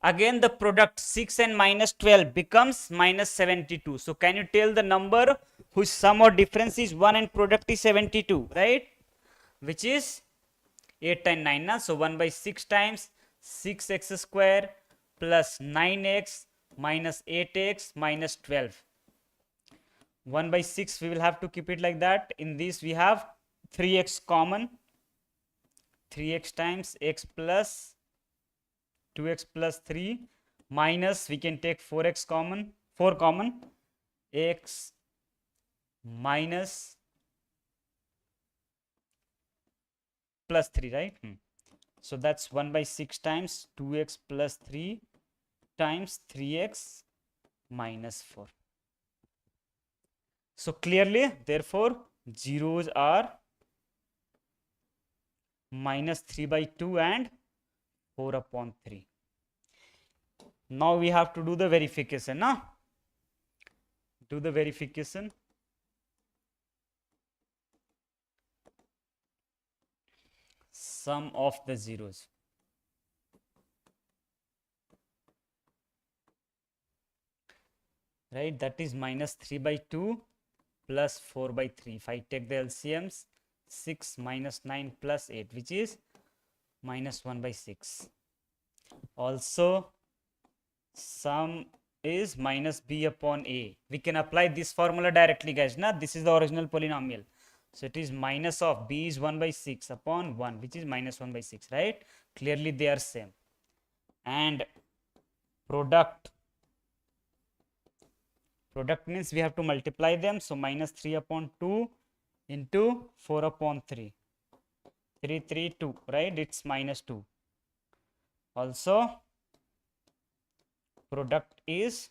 again the product 6 and minus 12 becomes minus 72. So can you tell the number whose sum or difference is 1 and product is 72, right? Which is 8 and 9. Na? So 1 by 6 times 6x square plus 9x minus 8x minus 12. 1 by 6 we will have to keep it like that. In this we have 3x common. 3x times x plus 2x plus 3 minus, we can take 4x common, 4 common, x minus plus 3, right? So that's 1 by 6 times 2x plus 3 times 3x minus 4. So clearly, therefore, zeros are minus 3 by 2 and 4 upon 3. Now we have to do the verification, na? Do the verification. sum of the zeros. Right, that is minus 3 by 2 plus 4 by 3. If I take the LCMs, 6 minus 9 plus 8, which is minus 1 by 6. Also, sum is minus b upon a. We can apply this formula directly, guys. Now, this is the original polynomial. So, it is minus of b is 1 by 6 upon 1, which is minus 1 by 6, right? Clearly, they are same. And product means we have to multiply them. So, minus 3 upon 2 into 4 upon 3. 3, 3, 2, right? It's minus 2. Also, product is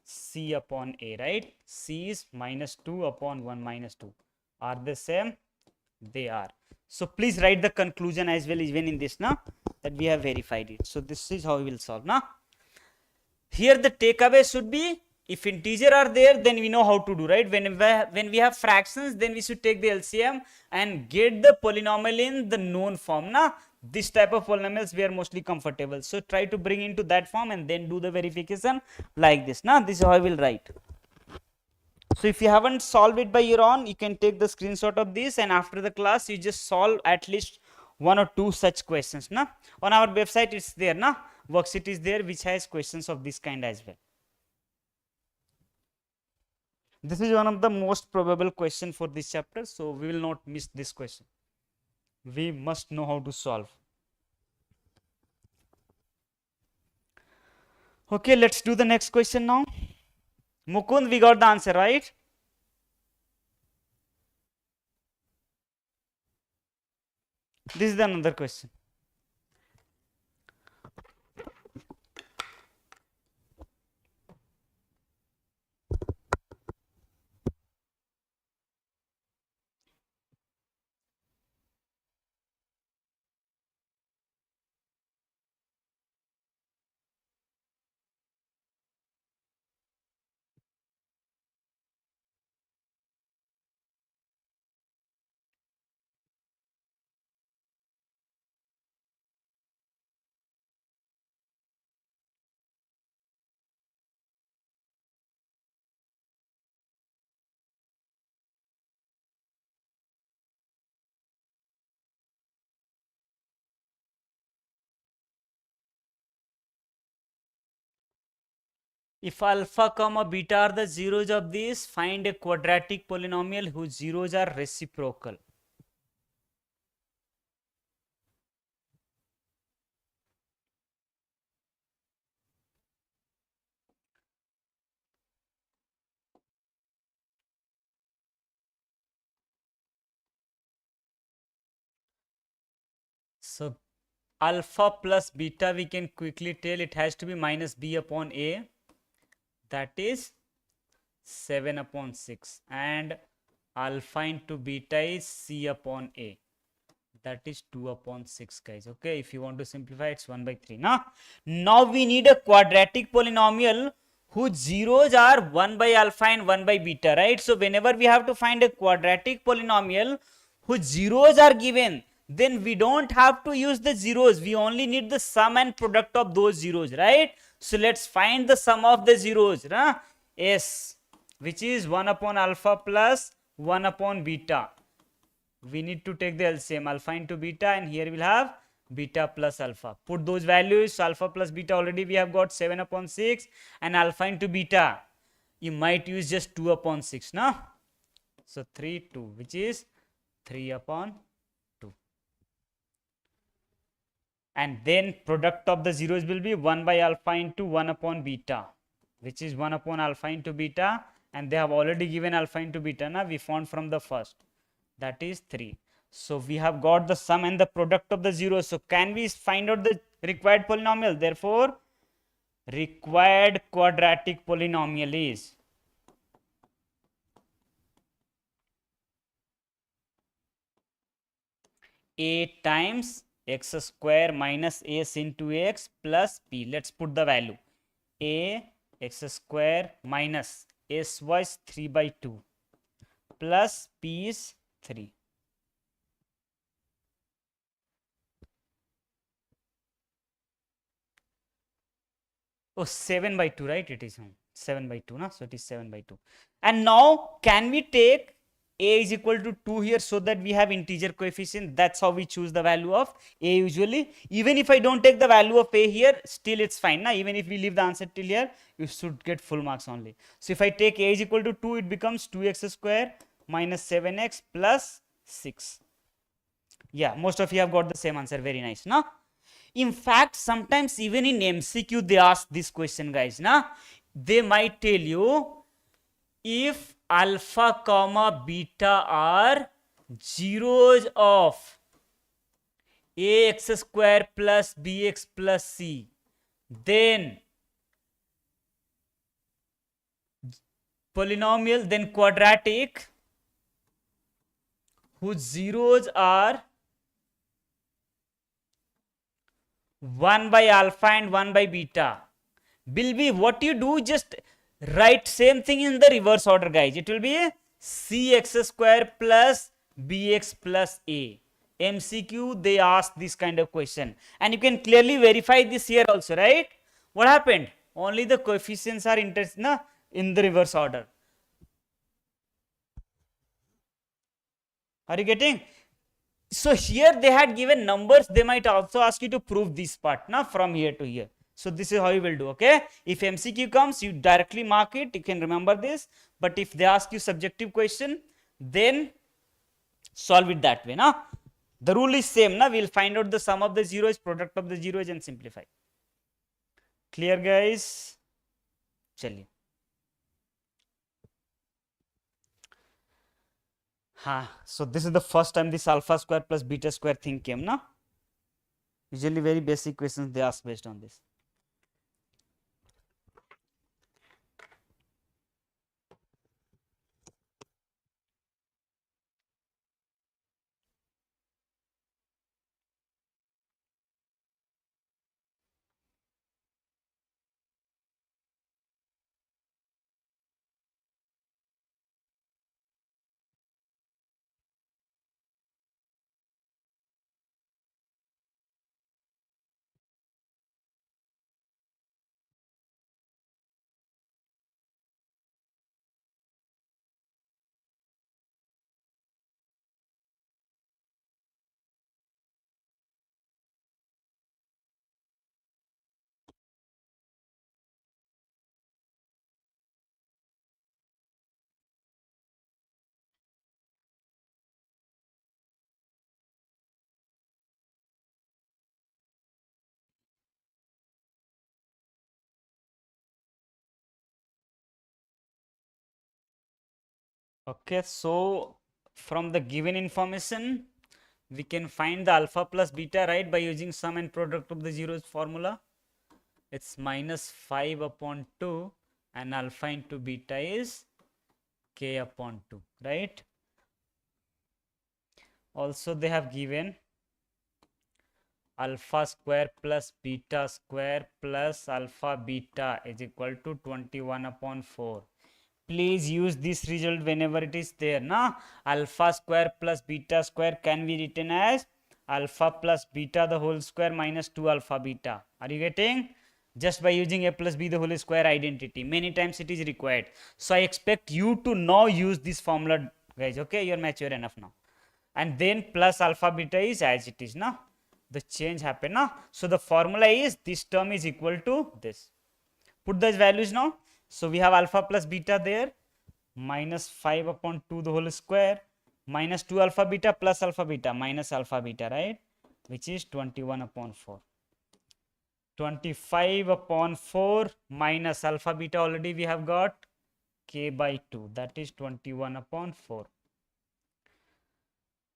c upon a, right? C is minus 2 upon 1 minus 2. Are they same? They are. So, please write the conclusion as well, even in this, now that we have verified it. So, this is how we will solve now. Here the takeaway should be, if integer are there, then we know how to do, right? When we have fractions, then we should take the LCM and get the polynomial in the known form. Now, this type of polynomials we are mostly comfortable. So, try to bring into that form and then do the verification like this. Now, this is how I will write. So, if you haven't solved it by your own, you can take the screenshot of this, and after the class, you just solve at least 1 or 2 such questions. Now, on our website, it's there. Now, worksheet is there which has questions of this kind as well. This is one of the most probable question for this chapter, so we will not miss this question. We must know how to solve. Okay, let's do the next question now. Mukund, we got the answer, right? This is another question. If alpha comma beta are the zeros of this, find a quadratic polynomial whose zeros are reciprocal. So, alpha plus beta, we can quickly tell it has to be minus b upon a, that is 7 upon 6, and alpha into beta is c upon a, that is 2 upon 6, guys. Okay, if you want to simplify, it's 1 by 3. Now we need a quadratic polynomial whose zeros are 1 by alpha and 1 by beta, right? So whenever we have to find a quadratic polynomial whose zeros are given, then we don't have to use the zeros. We only need the sum and product of those zeros, right? So let's find the sum of the zeros. S, which is 1 upon alpha plus 1 upon beta. We need to take the LCM, alpha into beta, and here we'll have beta plus alpha. Put those values. Alpha plus beta, already we have got 7 upon 6, and alpha into beta, you might use just 2 upon 6. So 3, 2, which is 3 upon 2. And then product of the zeros will be 1 by alpha into 1 upon beta, which is 1 upon alpha into beta, and they have already given alpha into beta. We found from the first, that is 3. So we have got the sum and the product of the zeros. So can we find out the required polynomial? Therefore, required quadratic polynomial is a times x square minus s into x plus p. Let's put the value. A x square minus s was 3 by 2 plus p is 3. Oh, 7 by 2, right? It is 7 by 2, na? So it is 7 by 2. And now, can we take a is equal to 2 here so that we have integer coefficient? That's how we choose the value of a usually. Even if I don't take the value of a here, still it's fine, na? Even if we leave the answer till here, you should get full marks only. So if I take a is equal to 2, it becomes 2x square minus 7x plus 6. Yeah, most of you have got the same answer. Very nice, na? In fact, sometimes even in MCQ they ask this question, guys, na? They might tell you if alpha comma beta are zeros of ax square plus bx plus c, then polynomial, then quadratic whose zeros are 1 by alpha and 1 by beta will be, what you do, just write same thing in the reverse order, guys. It will be cx square plus bx plus a. MCQ they ask this kind of question, and you can clearly verify this here also, right? What happened? Only the coefficients are in the reverse order. Are you getting? So here they had given numbers, they might also ask you to prove this part, now from here to here. So this is how you will do, okay? If MCQ comes, you directly mark it, you can remember this. But if they ask you subjective question, then solve it that way, now. The rule is same, now. We'll find out the sum of the zeros, product of the zeros, and simplify. Clear, guys? Chaliye. So this is the first time this alpha square plus beta square thing came, na? Usually very basic questions they ask based on this. Okay, so from the given information, we can find the alpha plus beta, right, by using sum and product of the zeros formula. It's minus 5 upon 2, and alpha into beta is k upon 2, right? Also, they have given alpha square plus beta square plus alpha beta is equal to 21 upon 4. Please use this result whenever it is there, na? Alpha square plus beta square can be written as alpha plus beta the whole square minus 2 alpha beta. Are you getting? Just by using a plus b the whole square identity. Many times it is required. So I expect you to now use this formula, guys. Okay, you are mature enough now. And then plus alpha beta is as it is, na? The change happened, na? So the formula is this term is equal to this. Put those values now. So we have alpha plus beta there, minus 5 upon 2 the whole square, minus 2 alpha beta plus alpha beta minus alpha beta, right? Which is 21 upon 4. 25 upon 4 minus alpha beta already we have got k by 2. That is 21 upon 4.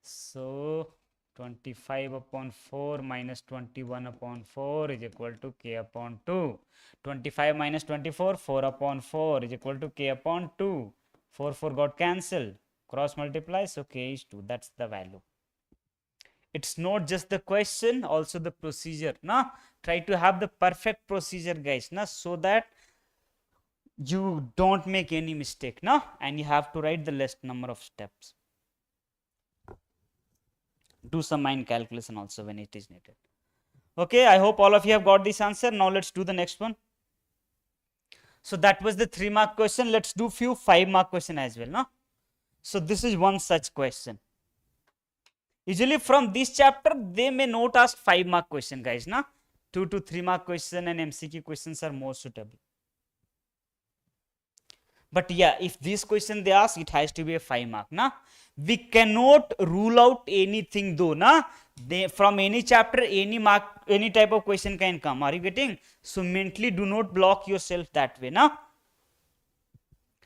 So 25 upon 4 minus 21 upon 4 is equal to k upon 2. 25 minus 24, 4 upon 4 is equal to k upon 2. 4 got cancelled. Cross multiply, so k is 2. That's the value. It's not just the question, also the procedure. Now, try to have the perfect procedure, guys, now, so that you don't make any mistake, now, and you have to write the less number of steps. Do some mind calculation also when it is needed. Okay, I hope all of you have got this answer. Now let's do the next one. So that was the 3-mark question. Let's do few 5-mark question as well, no? So this is one such question. Usually from this chapter, they may not ask 5-mark question, guys, na? 2 to 3-mark question and MCQ questions are more suitable. But yeah, if this question they ask, it has to be a 5-mark, na? We cannot rule out anything though, na? From any chapter, any mark, any type of question can come. Are you getting? So mentally do not block yourself that way, na?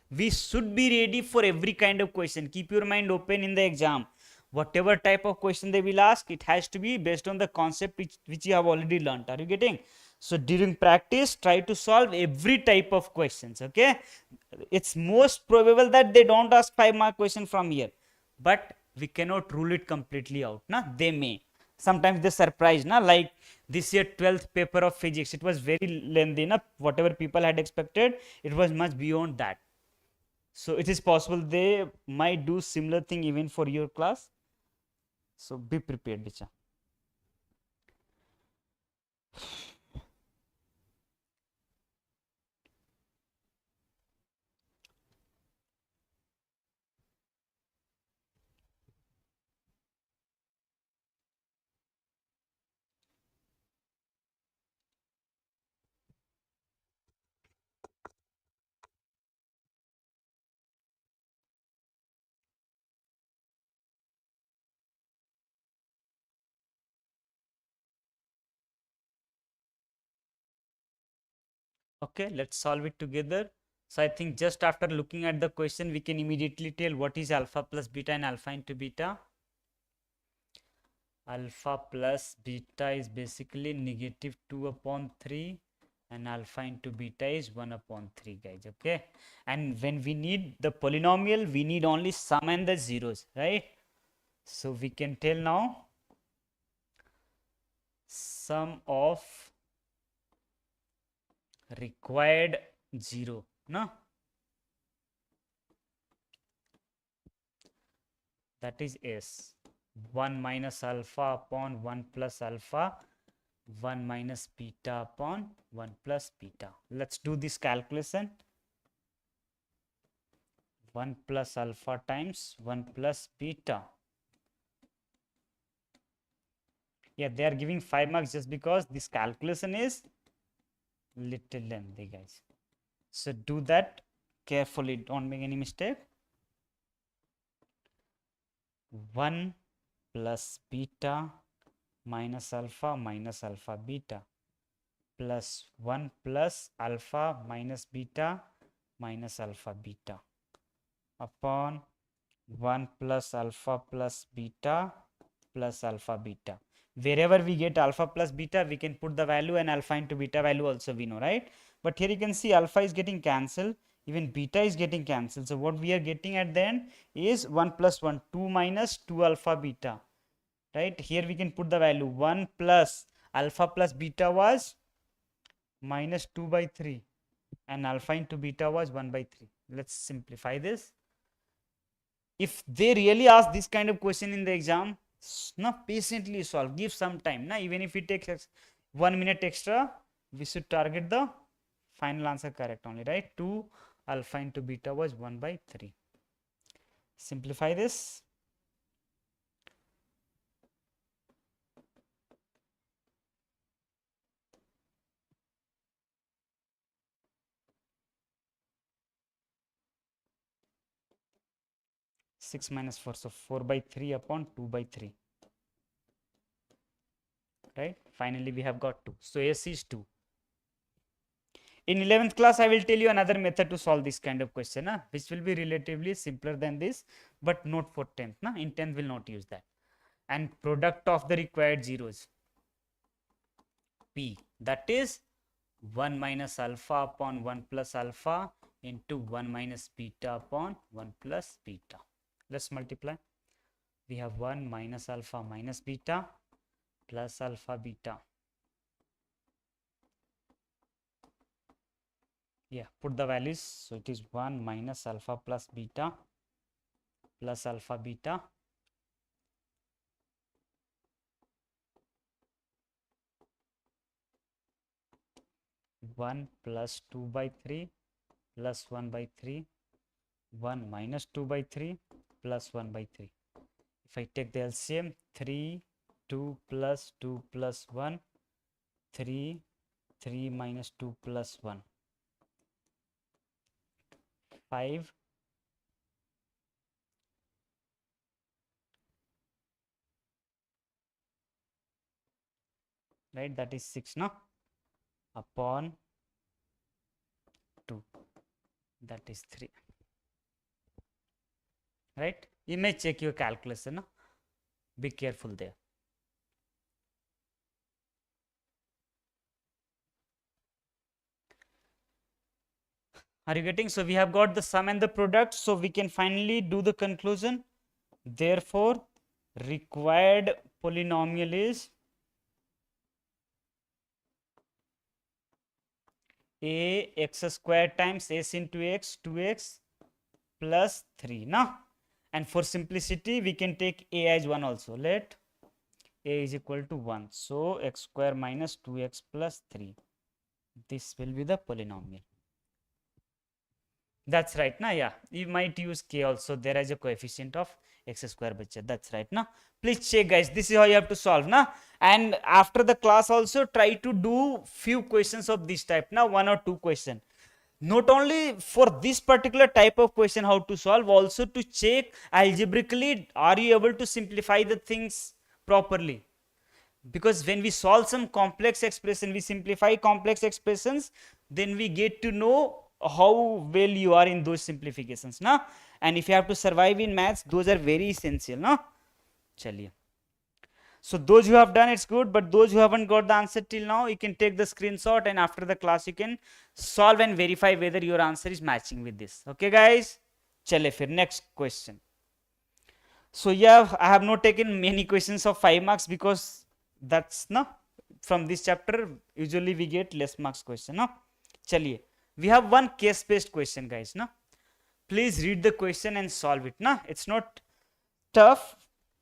We should be ready for every kind of question. Keep your mind open in the exam. Whatever type of question they will ask, it has to be based on the concept which you have already learned. Are you getting? So during practice, try to solve every type of questions. Okay, it's most probable that they don't ask 5-mark question from here, but we cannot rule it completely out. Na, they may. Sometimes they surprise. Na, like this year 12th paper of physics, it was very lengthy. Na, whatever people had expected, it was much beyond that. So it is possible they might do similar thing even for your class. So be prepared, Bicha. Okay, let's solve it together. So I think just after looking at the question, we can immediately tell what is alpha plus beta and alpha into beta. Alpha plus beta is basically negative 2 upon 3 and alpha into beta is 1 upon 3, guys. Okay, and when we need the polynomial, we need only sum and the zeros, right? So we can tell now sum of required 0, no? That is S. 1 minus alpha upon 1 plus alpha, 1 minus beta upon 1 plus beta. Let's do this calculation. 1 plus alpha times 1 plus beta. Yeah, they are giving 5 marks just because this calculation is little lengthy, guys. So do that carefully, don't make any mistake. 1 plus beta minus alpha beta plus 1 plus alpha minus beta upon 1 plus alpha plus beta plus alpha beta. Wherever we get alpha plus beta, we can put the value, and alpha into beta value also we know, right? But here you can see alpha is getting cancelled, even beta is getting cancelled. So what we are getting at the end is 1 plus 1, 2 minus 2 alpha beta, right? Here we can put the value 1 plus alpha plus beta was minus 2 by 3 and alpha into beta was 1 by 3. Let's simplify this. If they really ask this kind of question in the exam, patiently solve, give some time. Even if it takes 1 minute extra, we should target the final answer correct only, right? 2 alpha into beta was 1 by 3. Simplify this. Six minus 4, so 4 by 3 upon 2 by 3, right? Finally we have got 2, so S is 2. In 11th class, I will tell you another method to solve this kind of question, which will be relatively simpler than this, but not for 10th. In 10th, will not use that. And product of the required zeros, P, that is 1 minus alpha upon 1 plus alpha into 1 minus beta upon 1 plus beta. Let's multiply. We have 1 minus alpha minus beta plus alpha beta. Yeah, put the values. So it is 1 minus alpha plus beta plus alpha beta 1 plus 2 by 3 plus 1 by 3, 1 minus 2 by 3 plus 1 by 3. If I take the LCM, 3, 2 plus 2 plus 1, 3, 3 minus 2 plus 1, 5, right, that is 6 now, upon 2, that is 3, right. You may check your calculation, no? Be careful there. Are you getting? So we have got the sum and the product, so we can finally do the conclusion. Therefore, required polynomial is a x square times s into x 2x plus 3 now, and for simplicity we can take a as 1 also. Let a is equal to 1, so x square minus 2x plus 3, this will be the polynomial. That's right na. Yeah, you might use k also there as a coefficient of x square bacha. That's right na. Please check guys, this is how you have to solve na. And after the class also try to do few questions of this type na, 1 or 2 question. Not only for this particular type of question how to solve, also to check algebraically are you able to simplify the things properly. Because when we solve some complex expression, we simplify complex expressions, then we get to know how well you are in those simplifications na. And if you have to survive in maths, those are very essential na. Chaliye. So those who have done, it's good, but those who haven't got the answer till now, you can take the screenshot and after the class you can solve and verify whether your answer is matching with this. Okay guys, chale fir next question. So yeah, I have not taken many questions of 5 marks because that's no, from this chapter usually we get less marks question no. Chaliye, we have one case based question guys no. Please read the question and solve it na. It's not tough,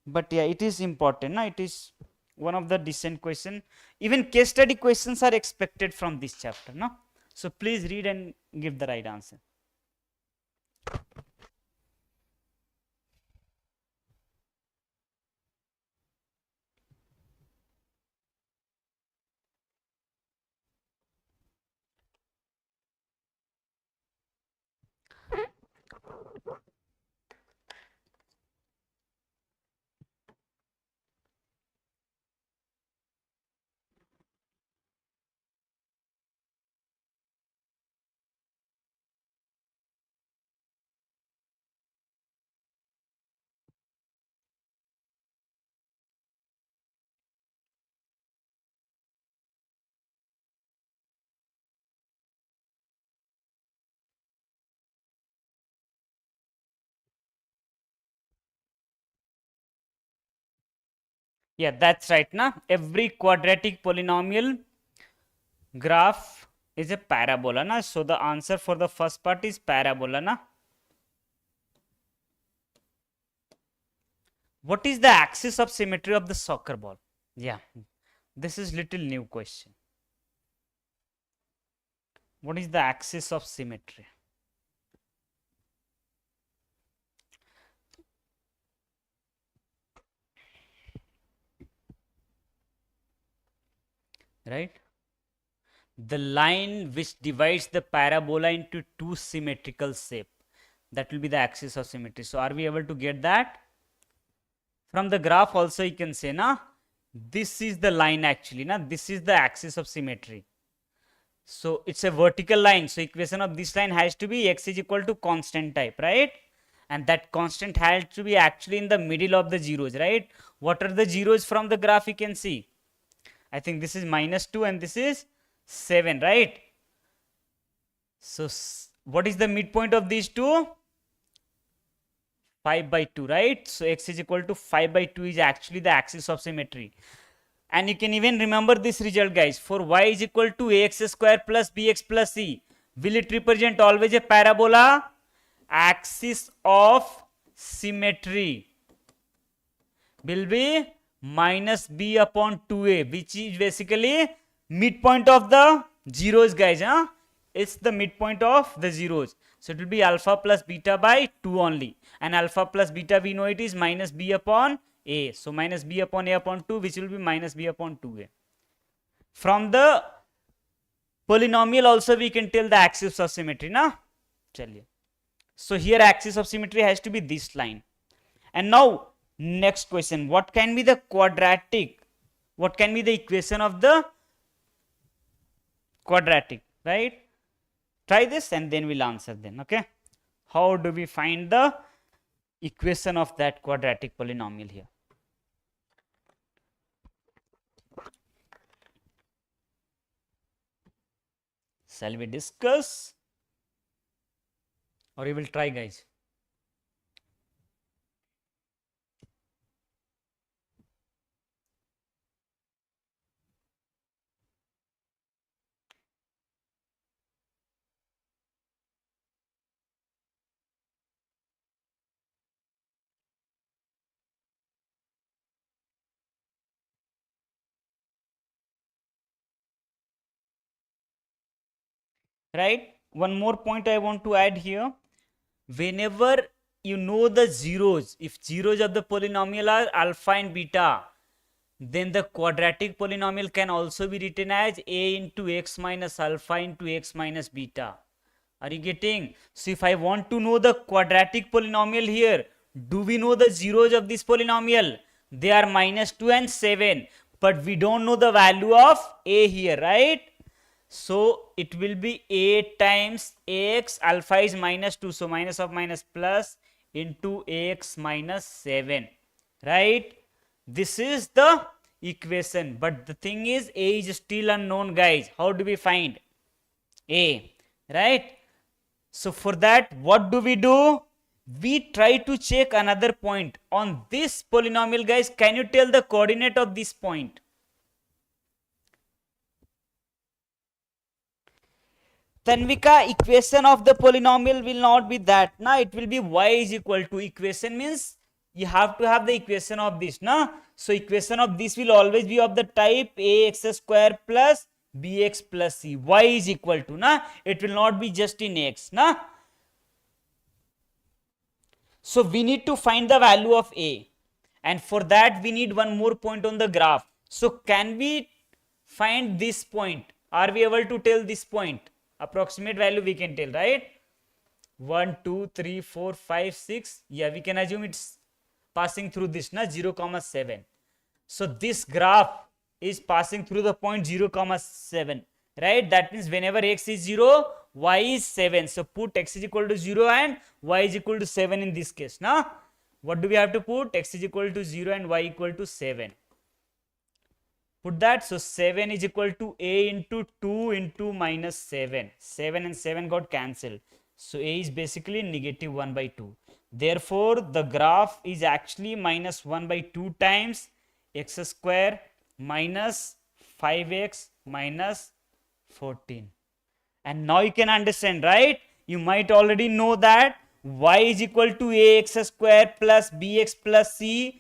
but yeah, it is important na. It is one of the decent question. Even case study questions are expected from this chapter no. So please read and give the right answer. Yeah, that's right na. Every quadratic polynomial graph is a parabola na. So the answer for the first part is parabola na. What is the axis of symmetry of the soccer ball? Yeah, this is little new question. What is the axis of symmetry? Right? The line which divides the parabola into two symmetrical shape, that will be the axis of symmetry. So are we able to get that? From the graph also you can say na, this is the line actually na, this is the axis of symmetry. So it's a vertical line, so equation of this line has to be x is equal to constant type, right? And that constant has to be actually in the middle of the zeros, right? What are the zeros from the graph you can see? I think this is -2 and this is 7, right? So what is the midpoint of these two? 5/2, right? So x is equal to 5/2 is actually the axis of symmetry. And you can even remember this result guys, for y is equal to ax square plus bx plus c, will it represent always a parabola? Axis of symmetry will be minus b upon 2a, which is basically midpoint of the zeros guys. It's the midpoint of the zeros. So it will be alpha plus beta by 2 only. And alpha plus beta, we know it is minus b upon a. So minus b upon a upon 2, which will be minus b upon 2a. From the polynomial also we can tell the axis of symmetry. Na? So here axis of symmetry has to be this line. And now next question. What can be the quadratic? What can be the equation of the quadratic? Right? Try this and then we'll answer then. Okay. How do we find the equation of that quadratic polynomial here? Shall we discuss? Or you will try, guys? Right? One more point I want to add here. Whenever you know the zeros, if zeros of the polynomial are alpha and beta, then the quadratic polynomial can also be written as a into x minus alpha into x minus beta. Are you getting? So if I want to know the quadratic polynomial here, do we know the zeros of this polynomial? They are minus 2 and 7, but we don't know the value of a here, right? So it will be a times x, alpha is minus 2, so minus of minus plus into x minus 7, right? This is the equation, but the thing is a is still unknown, guys. How do we find a, right? So for that, what do? We try to check another point on this polynomial, guys. Can you tell the coordinate of this point? Tanvika, equation of the polynomial will not be that. Na, it will be y is equal to, equation means you have to have the equation of this. Na? So equation of this will always be of the type ax square plus bx plus c. Y is equal to. Na? It will not be just in x. Na? So we need to find the value of a. And for that we need one more point on the graph. So can we find this point? Are we able to tell this point? Approximate value we can tell, right? 1, 2, 3, 4, 5, 6. Yeah, we can assume it's passing through this, na, 0, 7. So this graph is passing through the point 0, 7, right? That means whenever x is 0, y is 7. So put x is equal to 0 and y is equal to 7 in this case. Na? What do we have to put? X is equal to 0 and y equal to 7. Put that. So 7 is equal to a into 2 into minus 7. 7 and 7 got cancelled. So a is basically negative 1 by 2. Therefore, the graph is actually minus 1 by 2 times x square minus 5x minus 14. And now you can understand, right? You might already know that y is equal to ax square plus bx plus c.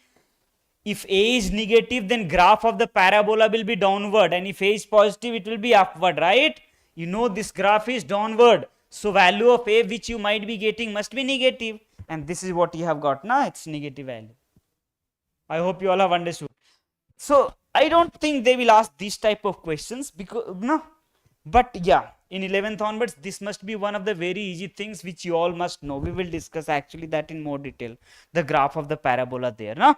If a is negative, then graph of the parabola will be downward, and if a is positive, it will be upward, right? You know this graph is downward, so value of a which you might be getting must be negative, and this is what you have got. Now it's negative value. I hope you all have understood. So I don't think they will ask this type of questions, because no, but yeah, in 11th onwards, this must be one of the very easy things which you all must know. We will discuss actually that in more detail, the graph of the parabola there, no?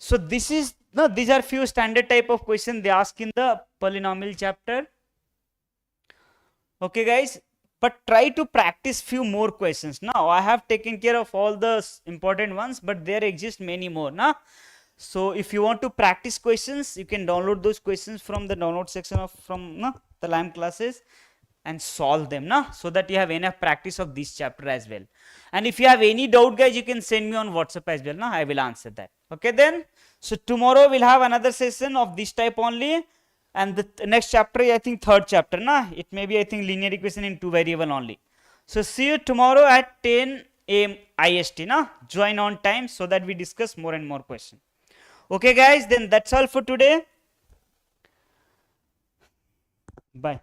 So this is, no, these are few standard type of questions they ask in the polynomial chapter. Okay, guys, but try to practice few more questions. Now I have taken care of all the important ones, but there exist many more. Now, so if you want to practice questions, you can download those questions from the download section of the LAM classes and solve them, so that you have enough practice of this chapter as well. And if you have any doubt, guys, you can send me on WhatsApp as well. I will answer that. Okay, then. So tomorrow we'll have another session of this type only, and the next chapter, I think third chapter. It may be, I think, linear equation in 2 variable only. So see you tomorrow at 10 a.m. IST. Join on time so that we discuss more and more questions. Okay, guys. Then that's all for today. Bye.